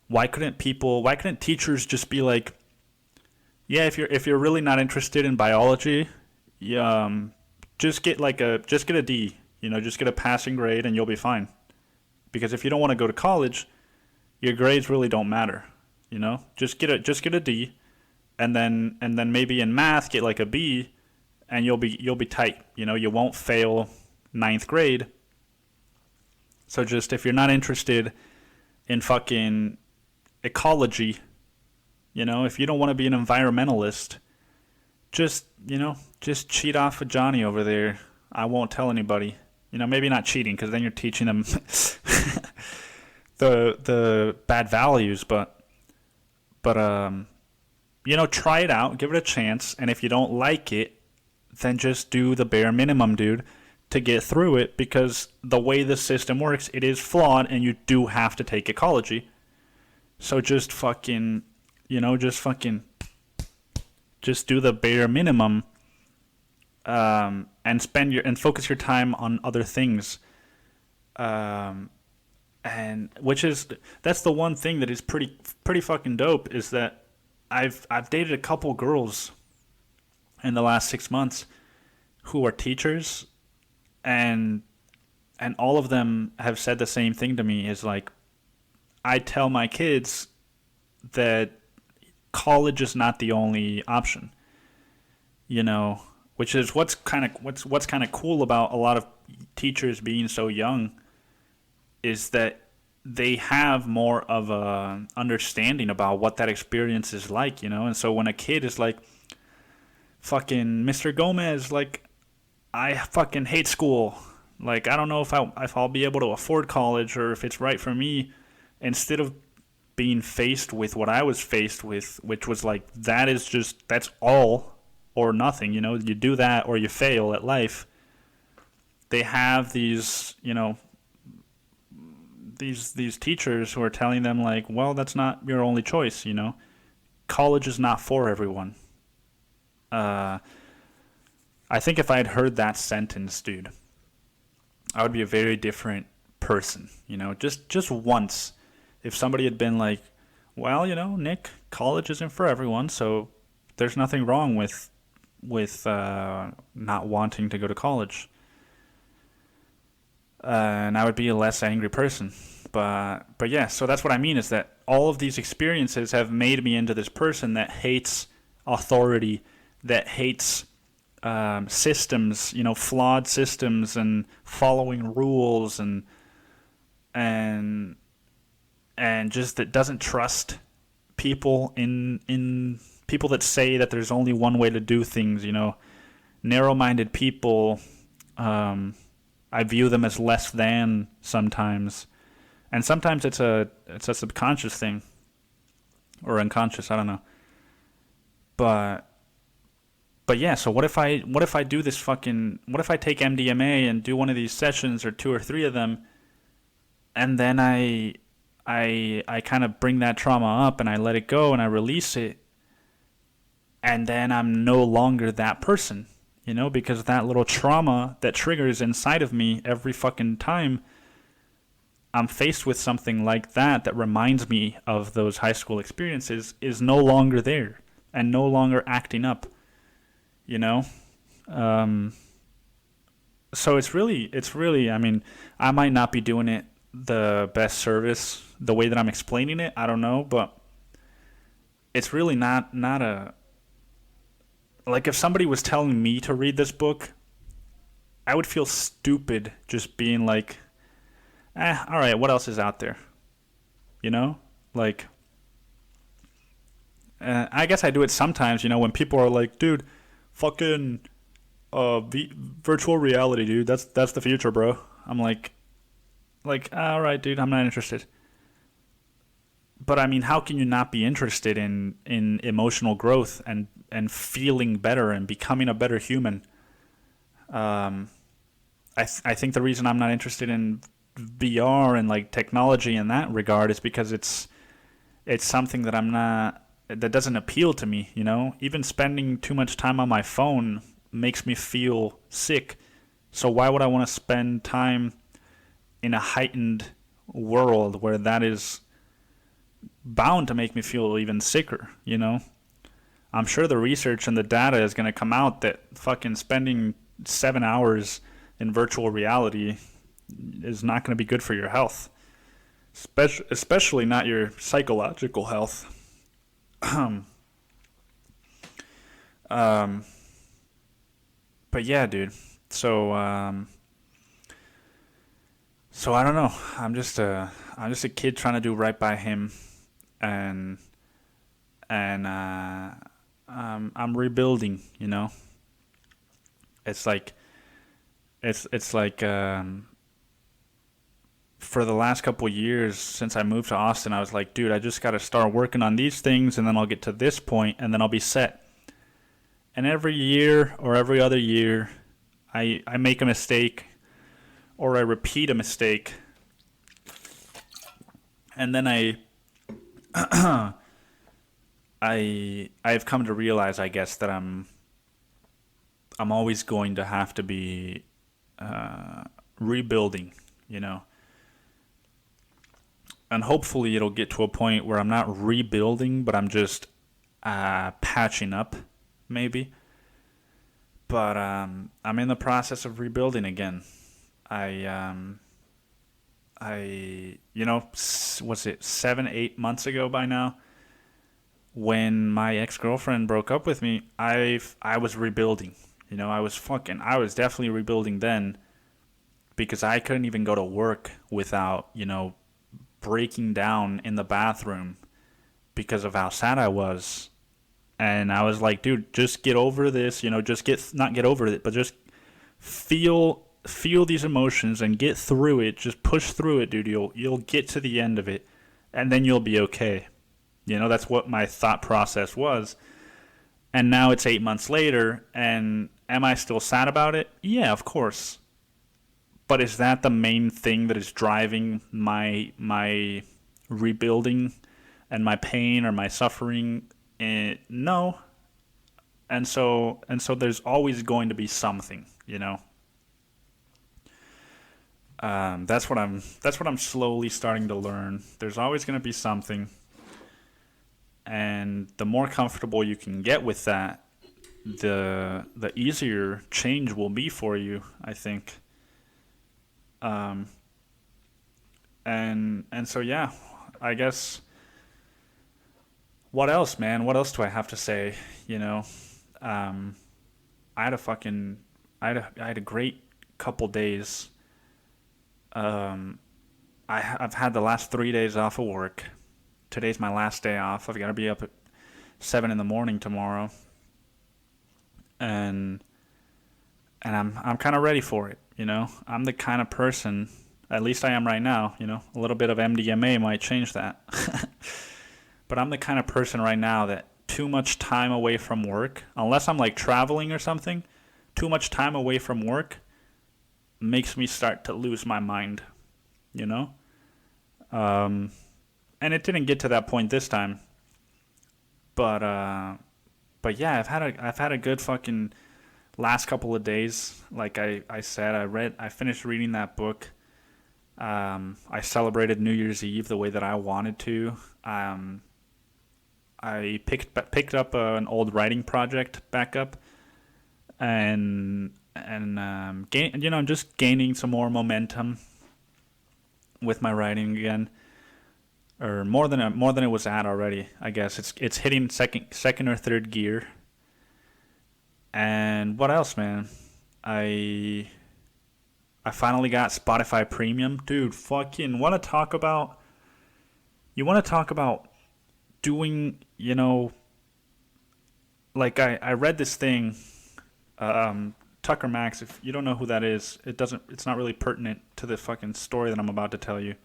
Why couldn't teachers just be like, yeah, if you're really not interested in biology, just get a D, just get a passing grade and you'll be fine. Because if you don't want to go to college, your grades really don't matter, Just get a D, and then maybe in math get like a B, and you'll be tight. You won't fail 9th grade. So just, if you're not interested in fucking ecology, if you don't want to be an environmentalist, just cheat off of Johnny over there. I won't tell anybody. Maybe not cheating, because then you're teaching them the bad values, but try it out, give it a chance, and if you don't like it, then just do the bare minimum, dude, to get through it, because the way the system works, it is flawed, and you do have to take ecology. So just fucking, just do the bare minimum, and focus your time on other things. Um, and that's the one thing that is pretty fucking dope, is that I've dated a couple girls in the last 6 months who are teachers, and all of them have said the same thing to me, is like, I tell my kids that college is not the only option, which is what's kind of cool about a lot of teachers being so young, is that they have more of a understanding about what that experience is like, and so when a kid is like, fucking Mr. Gomez, like, I fucking hate school, like, I don't know if I'll be able to afford college or if it's right for me, instead of being faced with what I was faced with, which was like, that's all or nothing, you do that or you fail at life. They have these, these teachers who are telling them like, well, that's not your only choice, college is not for everyone. I think if I had heard that sentence, dude, I would be a very different person, just once. If somebody had been like, well, Nick, college isn't for everyone, so there's nothing wrong with not wanting to go to college. And I would be a less angry person. But yeah, so that's what I mean, is that all of these experiences have made me into this person that hates authority, that hates systems, flawed systems, and following rules, and just that doesn't trust people in people that say that there's only one way to do things. Narrow-minded people. I view them as less than sometimes, and sometimes it's a subconscious thing or unconscious. I don't know, but yeah. So what if I do this fucking? What if I take MDMA and do one of these sessions or two or three of them, and then I kind of bring that trauma up and I let it go and I release it, and then I'm no longer that person, because that little trauma that triggers inside of me every fucking time I'm faced with something like that reminds me of those high school experiences is no longer there and no longer acting up, So it's really, I mean, I might not be doing it the best service the way that I'm explaining it. I don't know, but it's really not a, like, if somebody was telling me to read this book, I would feel stupid just being like, all right, what else is out there? Like, I guess I do it sometimes, when people are like, dude, fucking virtual reality, dude, that's the future, bro. I'm like, all right, dude, I'm not interested. But I mean, how can you not be interested in emotional growth and feeling better and becoming a better human? I think the reason I'm not interested in VR and like technology in that regard is because it's something that doesn't appeal to me. Even spending too much time on my phone makes me feel sick. So why would I want to spend time in a heightened world where that is bound to make me feel even sicker? I'm sure the research and the data is going to come out that fucking spending 7 hours in virtual reality is not going to be good for your health, especially not your psychological health. But yeah, dude. So I don't know. I'm just a kid trying to do right by him, and I'm rebuilding. It's like for the last couple years since I moved to Austin, I was like, dude, I just got to start working on these things, and then I'll get to this point, and then I'll be set. And every year or every other year, I make a mistake, or I repeat a mistake, and then I I've come to realize, I guess, that I'm always going to have to be rebuilding, you know, and hopefully it'll get to a point where I'm not rebuilding, but I'm just patching up, maybe. But I'm in the process of rebuilding again. I was it 7, 8 months ago by now? When my ex-girlfriend broke up with me, I was rebuilding. You know, I was definitely rebuilding then because I couldn't even go to work without, breaking down in the bathroom because of how sad I was. And I was like, dude, just get over this, not get over it, but just feel these emotions and get through it. Just push through it, dude. You'll get to the end of it and then you'll be okay. That's what my thought process was. And now it's 8 months later, and am I still sad about it? Yeah, of course. But is that the main thing that is driving my rebuilding and my pain or my suffering? No. And so there's always going to be something, That's what I'm slowly starting to learn. There's always going to be something. And the more comfortable you can get with that, the easier change will be for you, I think. And so yeah, I guess. What else, man? What else do I have to say? I had a great couple days. I've had the last 3 days off of work. Today's my last day off. I've got to be up at 7 in the morning tomorrow, and I'm kind of ready for it. I'm the kind of person, at least I am right now. A little bit of MDMA might change that, but I'm the kind of person right now that too much time away from work, unless I'm like traveling or something, too much time away from work makes me start to lose my mind. And it didn't get to that point this time, but yeah, I've had a good fucking last couple of days. Like I said, I finished reading that book. I celebrated New Year's Eve the way that I wanted to. I picked up an old writing project back up, and just gaining some more momentum with my writing again. Or more than it was at already. I guess it's hitting second or third gear. And what else, man? I finally got Spotify Premium, dude. Fucking want to talk about? You want to talk about doing? Like I read this thing. Tucker Max. If you don't know who that is, it's not really pertinent to the fucking story that I'm about to tell you.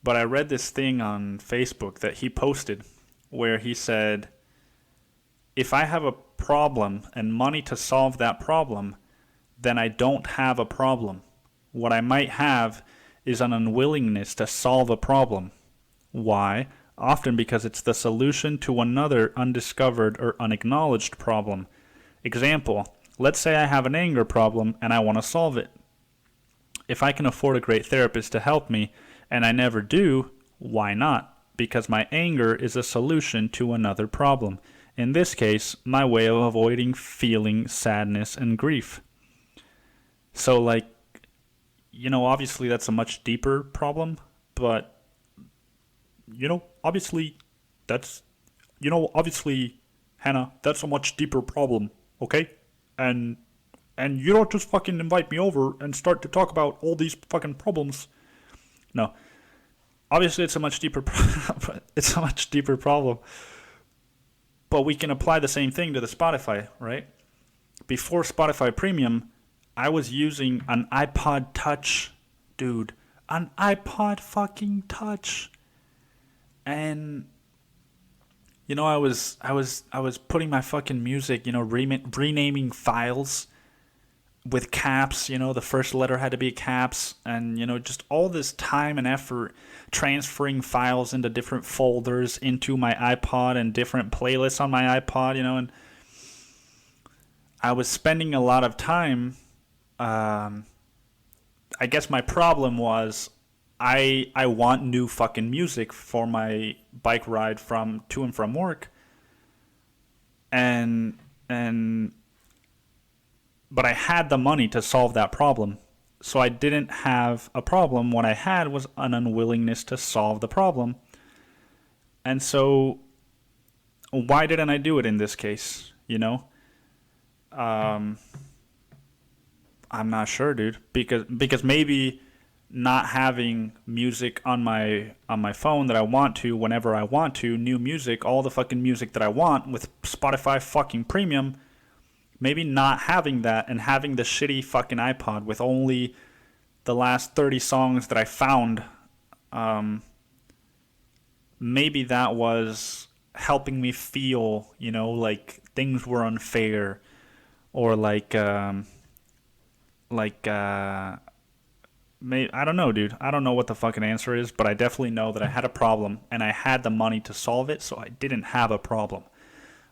But I read this thing on Facebook that he posted where he said, if I have a problem and money to solve that problem, then I don't have a problem. What I might have is an unwillingness to solve a problem. Why? Often because it's the solution to another undiscovered or unacknowledged problem. Example, let's say I have an anger problem and I want to solve it. If I can afford a great therapist to help me, and I never do, why not? Because my anger is a solution to another problem. In this case, my way of avoiding feeling sadness and grief. So, obviously that's a much deeper problem, but, obviously, Hannah, that's a much deeper problem, okay? And you don't just fucking invite me over and start to talk about all these fucking problems. No, obviously it's a much deeper problem, but we can apply the same thing to the Spotify, right? Before Spotify Premium, I was using an iPod Touch, dude, an iPod fucking Touch, and I was putting my fucking music, renaming files with caps, the first letter had to be caps, and just all this time and effort transferring files into different folders into my iPod and different playlists on my iPod, and I was spending a lot of time. I guess my problem was I want new fucking music for my bike ride from to and from work, and but I had the money to solve that problem. So I didn't have a problem. What I had was an unwillingness to solve the problem. And so why didn't I do it in this case? I'm not sure, dude. Because maybe not having music on my phone that I want to whenever I want to, new music, all the fucking music that I want with Spotify fucking premium, maybe not having that and having the shitty fucking iPod with only the last 30 songs that I found, maybe that was helping me feel, like things were unfair, or I don't know, dude. I don't know what the fucking answer is, but I definitely know that I had a problem and I had the money to solve it, so I didn't have a problem.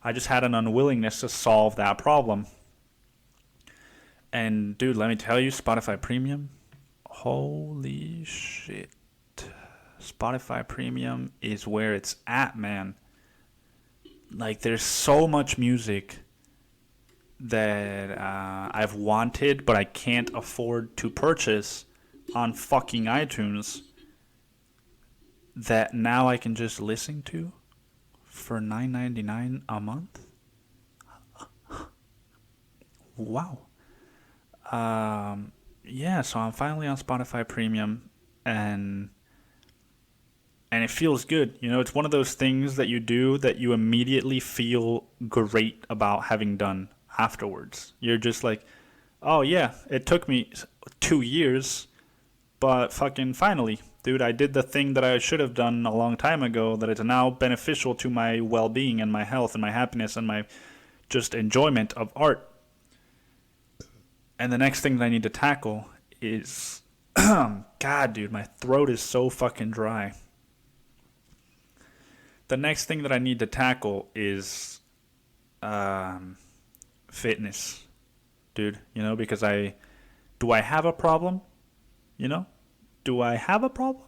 I just had an unwillingness to solve that problem. And dude, let me tell you, Spotify Premium, holy shit. Spotify Premium is where it's at, man. Like, there's so much music that I've wanted, but I can't afford to purchase on fucking iTunes, that now I can just listen to for $9.99 a month. Wow. Yeah, so I'm finally on Spotify Premium, and it feels good. It's one of those things that you do that you immediately feel great about having done afterwards. You're just like, oh yeah, it took me 2 years, but fucking finally, dude, I did the thing that I should have done a long time ago, that is now beneficial to my well-being and my health and my happiness and my just enjoyment of art. And the next thing that I need to tackle is, God, dude, my throat is so fucking dry. The next thing that I need to tackle is fitness, dude. Because do I have a problem? Do I have a problem?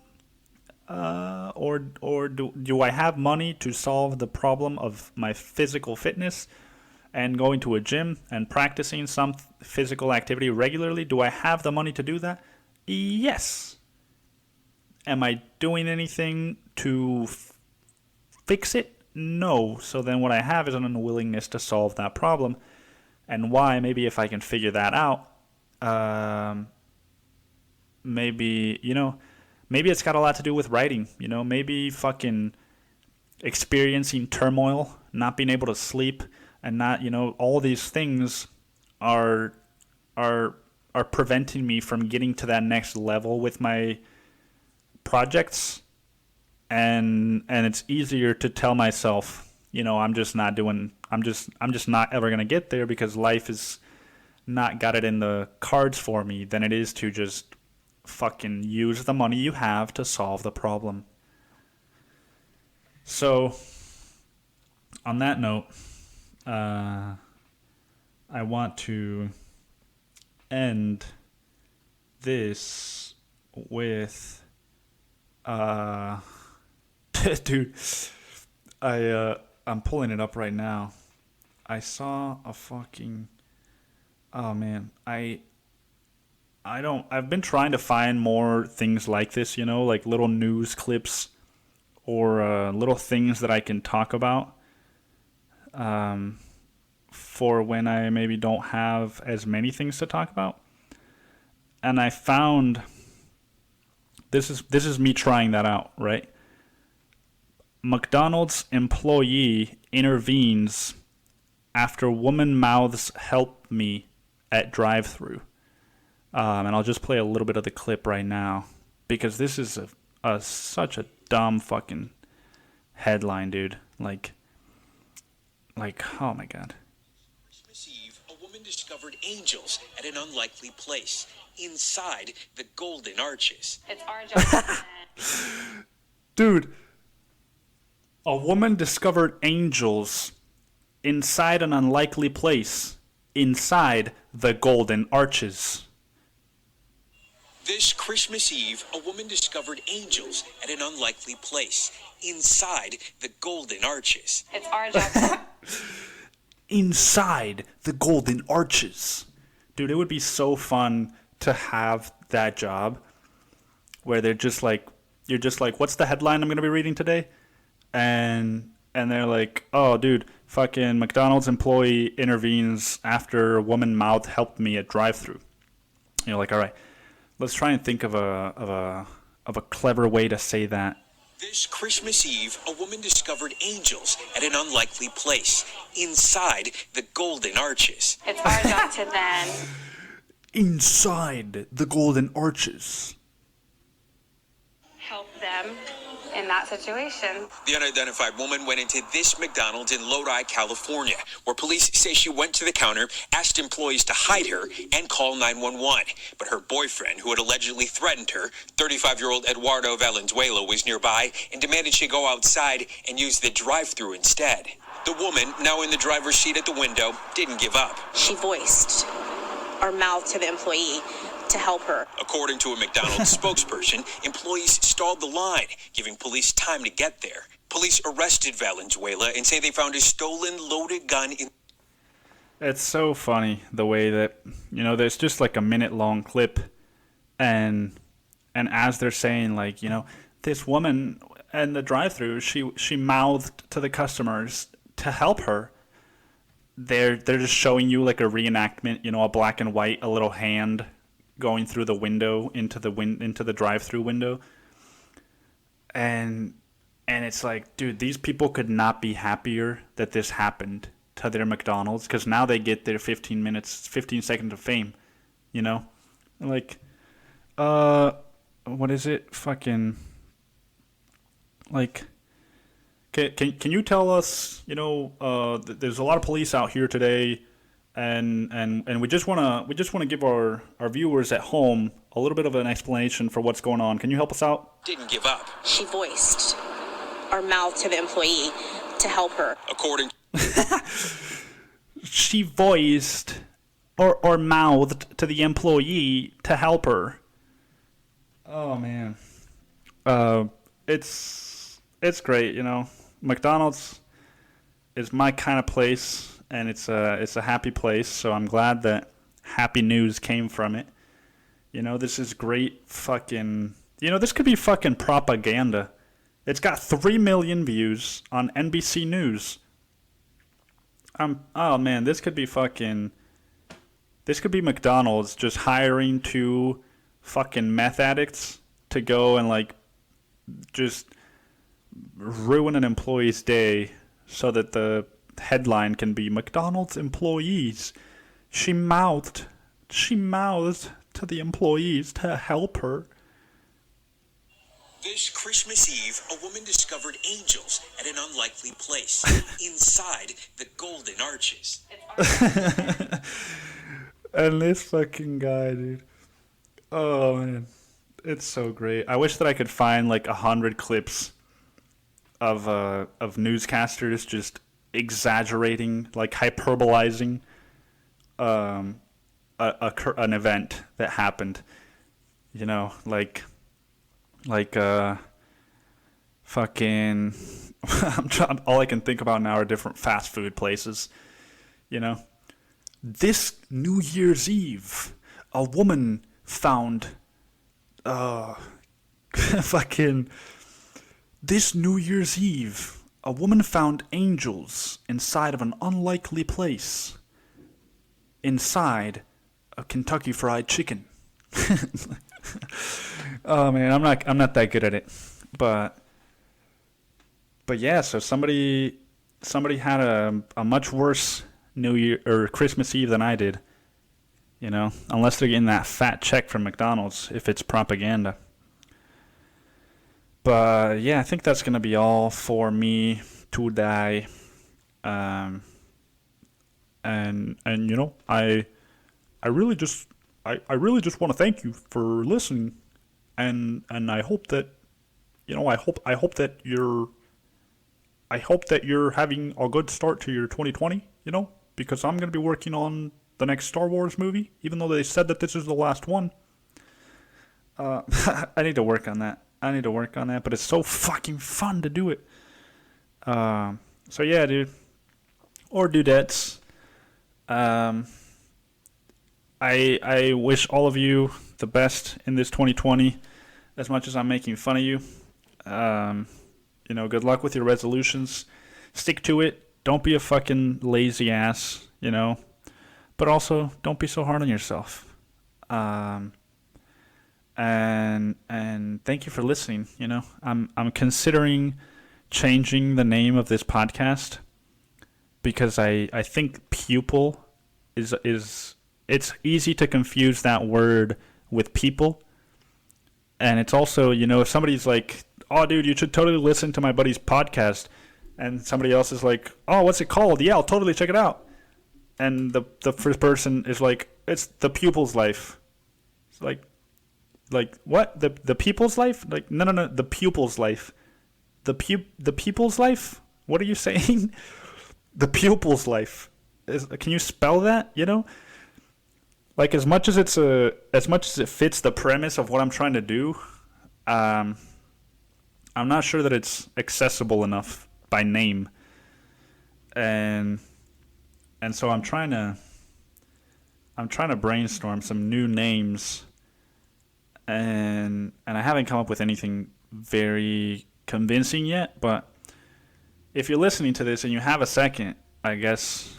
Or do I have money to solve the problem of my physical fitness and going to a gym and practicing some physical activity regularly? Do I have the money to do that? Yes. Am I doing anything to fix it? No. So then what I have is an unwillingness to solve that problem. And why? Maybe if I can figure that out, maybe it's got a lot to do with writing. Maybe fucking experiencing turmoil, not being able to sleep, and not, all these things are preventing me from getting to that next level with my projects. And it's easier to tell myself, I'm just not ever going to get there because life is not got it in the cards for me, than it is to just fucking use the money you have to solve the problem. So, on that note, I want to end this with, dude, I'm pulling it up right now. I saw a fucking, oh man, I've been trying to find more things like this, like little news clips or little things that I can talk about for when I maybe don't have as many things to talk about. And I found, this is me trying that out, right? McDonald's employee intervenes after woman mouths "help me" at drive-thru. And I'll just play a little bit of the clip right now, because this is such a dumb fucking headline, dude. Like, oh my god. Christmas Eve, a woman discovered angels at an unlikely place inside the Golden Arches. It's our job. Dude, a woman discovered angels inside an unlikely place inside the Golden Arches. This Christmas Eve, a woman discovered angels at an unlikely place inside the Golden Arches. It's our job. Inside the Golden Arches. Dude, it would be so fun to have that job where they're just like, you're just like, what's the headline I'm going to be reading today? And they're like, oh, dude, fucking McDonald's employee intervenes after a woman mouth helped me at drive-thru. You're like, all right, let's try and think of a clever way to say that. This Christmas Eve, a woman discovered angels at an unlikely place inside the Golden Arches. It's our job to then Inside the Golden Arches. help them in that situation. The unidentified woman went into this McDonald's in Lodi, California, where police say she went to the counter, asked employees to hide her, and call 911. But her boyfriend, who had allegedly threatened her, 35-year-old Eduardo Valenzuela, was nearby and demanded she go outside and use the drive-thru instead. The woman, now in the driver's seat at the window, didn't give up. She voiced or mouthed to the employee to help her. According to a McDonald's spokesperson, employees stalled the line, giving police time to get there. Police arrested Valenzuela and say they found a stolen loaded gun in... It's so funny the way that, you know, there's just like a minute-long clip, and as they're saying, like, you know, this woman in the drive-thru, she mouthed to the customers to help her. They're just showing you like a reenactment, you know, a black and white, a little hand going through the window into the drive-thru window, and it's like, dude, these people could not be happier that this happened to their McDonald's, because now they get their 15 seconds of fame, you know, like, what is it, fucking, like, can you tell us, you know, there's a lot of police out here today. And we just wanna give our viewers at home a little bit of an explanation for what's going on. Can you help us out? Didn't give up. She voiced or mouthed to the employee to help her. According... She voiced or mouthed to the employee to help her. Oh man, it's great, you know. McDonald's is my kind of place. And it's a happy place, so I'm glad that happy news came from it. You know, this is great fucking... You know, this could be fucking propaganda. It's got 3 million views on NBC News. Oh man, this could be fucking... This could be McDonald's just hiring 2 fucking meth addicts to go and, like, just ruin an employee's day so that the headline can be McDonald's employees. She mouthed to the employees to help her. This Christmas Eve, a woman discovered angels at an unlikely place inside the Golden Arches. And this fucking guy, dude. Oh man, it's so great. I wish that I could find like 100 clips of newscasters just exaggerating, like hyperbolizing an event that happened, you know, like fucking all I can think about now are different fast food places, you know. This New Year's Eve, a woman found this New Year's Eve, a woman found angels inside of an unlikely place. Inside a Kentucky Fried Chicken. Oh man, I'm not that good at it. But yeah, so somebody had a much worse New Year or Christmas Eve than I did. You know, unless they're getting that fat check from McDonald's, if it's propaganda. But yeah, I think that's gonna be all for me today. And and you know, I really just want to thank you for listening, and I hope that, you know, I hope that you're having a good start to your 2020, you know, because I'm going to be working on the next Star Wars movie, even though they said that this is the last one. I need to work on that. But it's so fucking fun to do it. So yeah, dude. Or dudettes. I wish all of you the best in this 2020, as much as I'm making fun of you. You know, good luck with your resolutions. Stick to it. Don't be a fucking lazy ass, you know. But also, don't be so hard on yourself. And thank you for listening. You know, I'm considering changing the name of this podcast because I think pupil is it's easy to confuse that word with people. And it's also, you know, if somebody's like, oh, dude, you should totally listen to my buddy's podcast. And somebody else is like, oh, what's it called? Yeah, I'll totally check it out. And the first person is like, it's The Pupil's Life. It's like what? The People's Life? Like, no, The Pupil's Life. The People's Life? What are you saying? The Pupil's Life. Can you spell that? You know? Like, as much as it fits the premise of what I'm trying to do, I'm not sure that it's accessible enough by name. And so I'm trying to brainstorm some new names, and I haven't come up with anything very convincing yet, but if you're listening to this and you have a second, I guess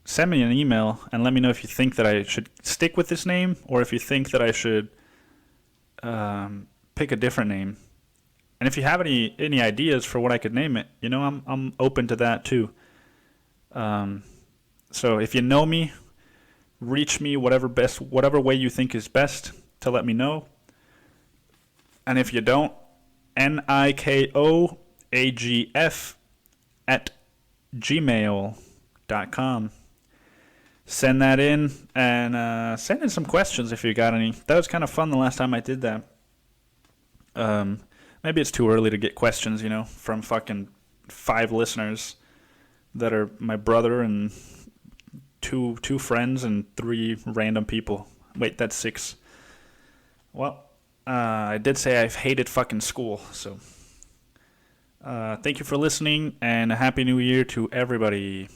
send me an email and let me know if you think that I should stick with this name or if you think that I should pick a different name. And if you have any ideas for what I could name it, you know, I'm open to that too. So if you know me, reach me whatever way you think is best to let me know. And if you don't, nikoagf@gmail.com. Send that in, and send in some questions if you got any. That was kind of fun the last time I did that. Maybe it's too early to get questions, you know, from fucking 5 listeners that are my brother and two friends and 3 random people. Wait, that's 6. Well, I did say I've hated fucking school, so thank you for listening, and a happy new year to everybody.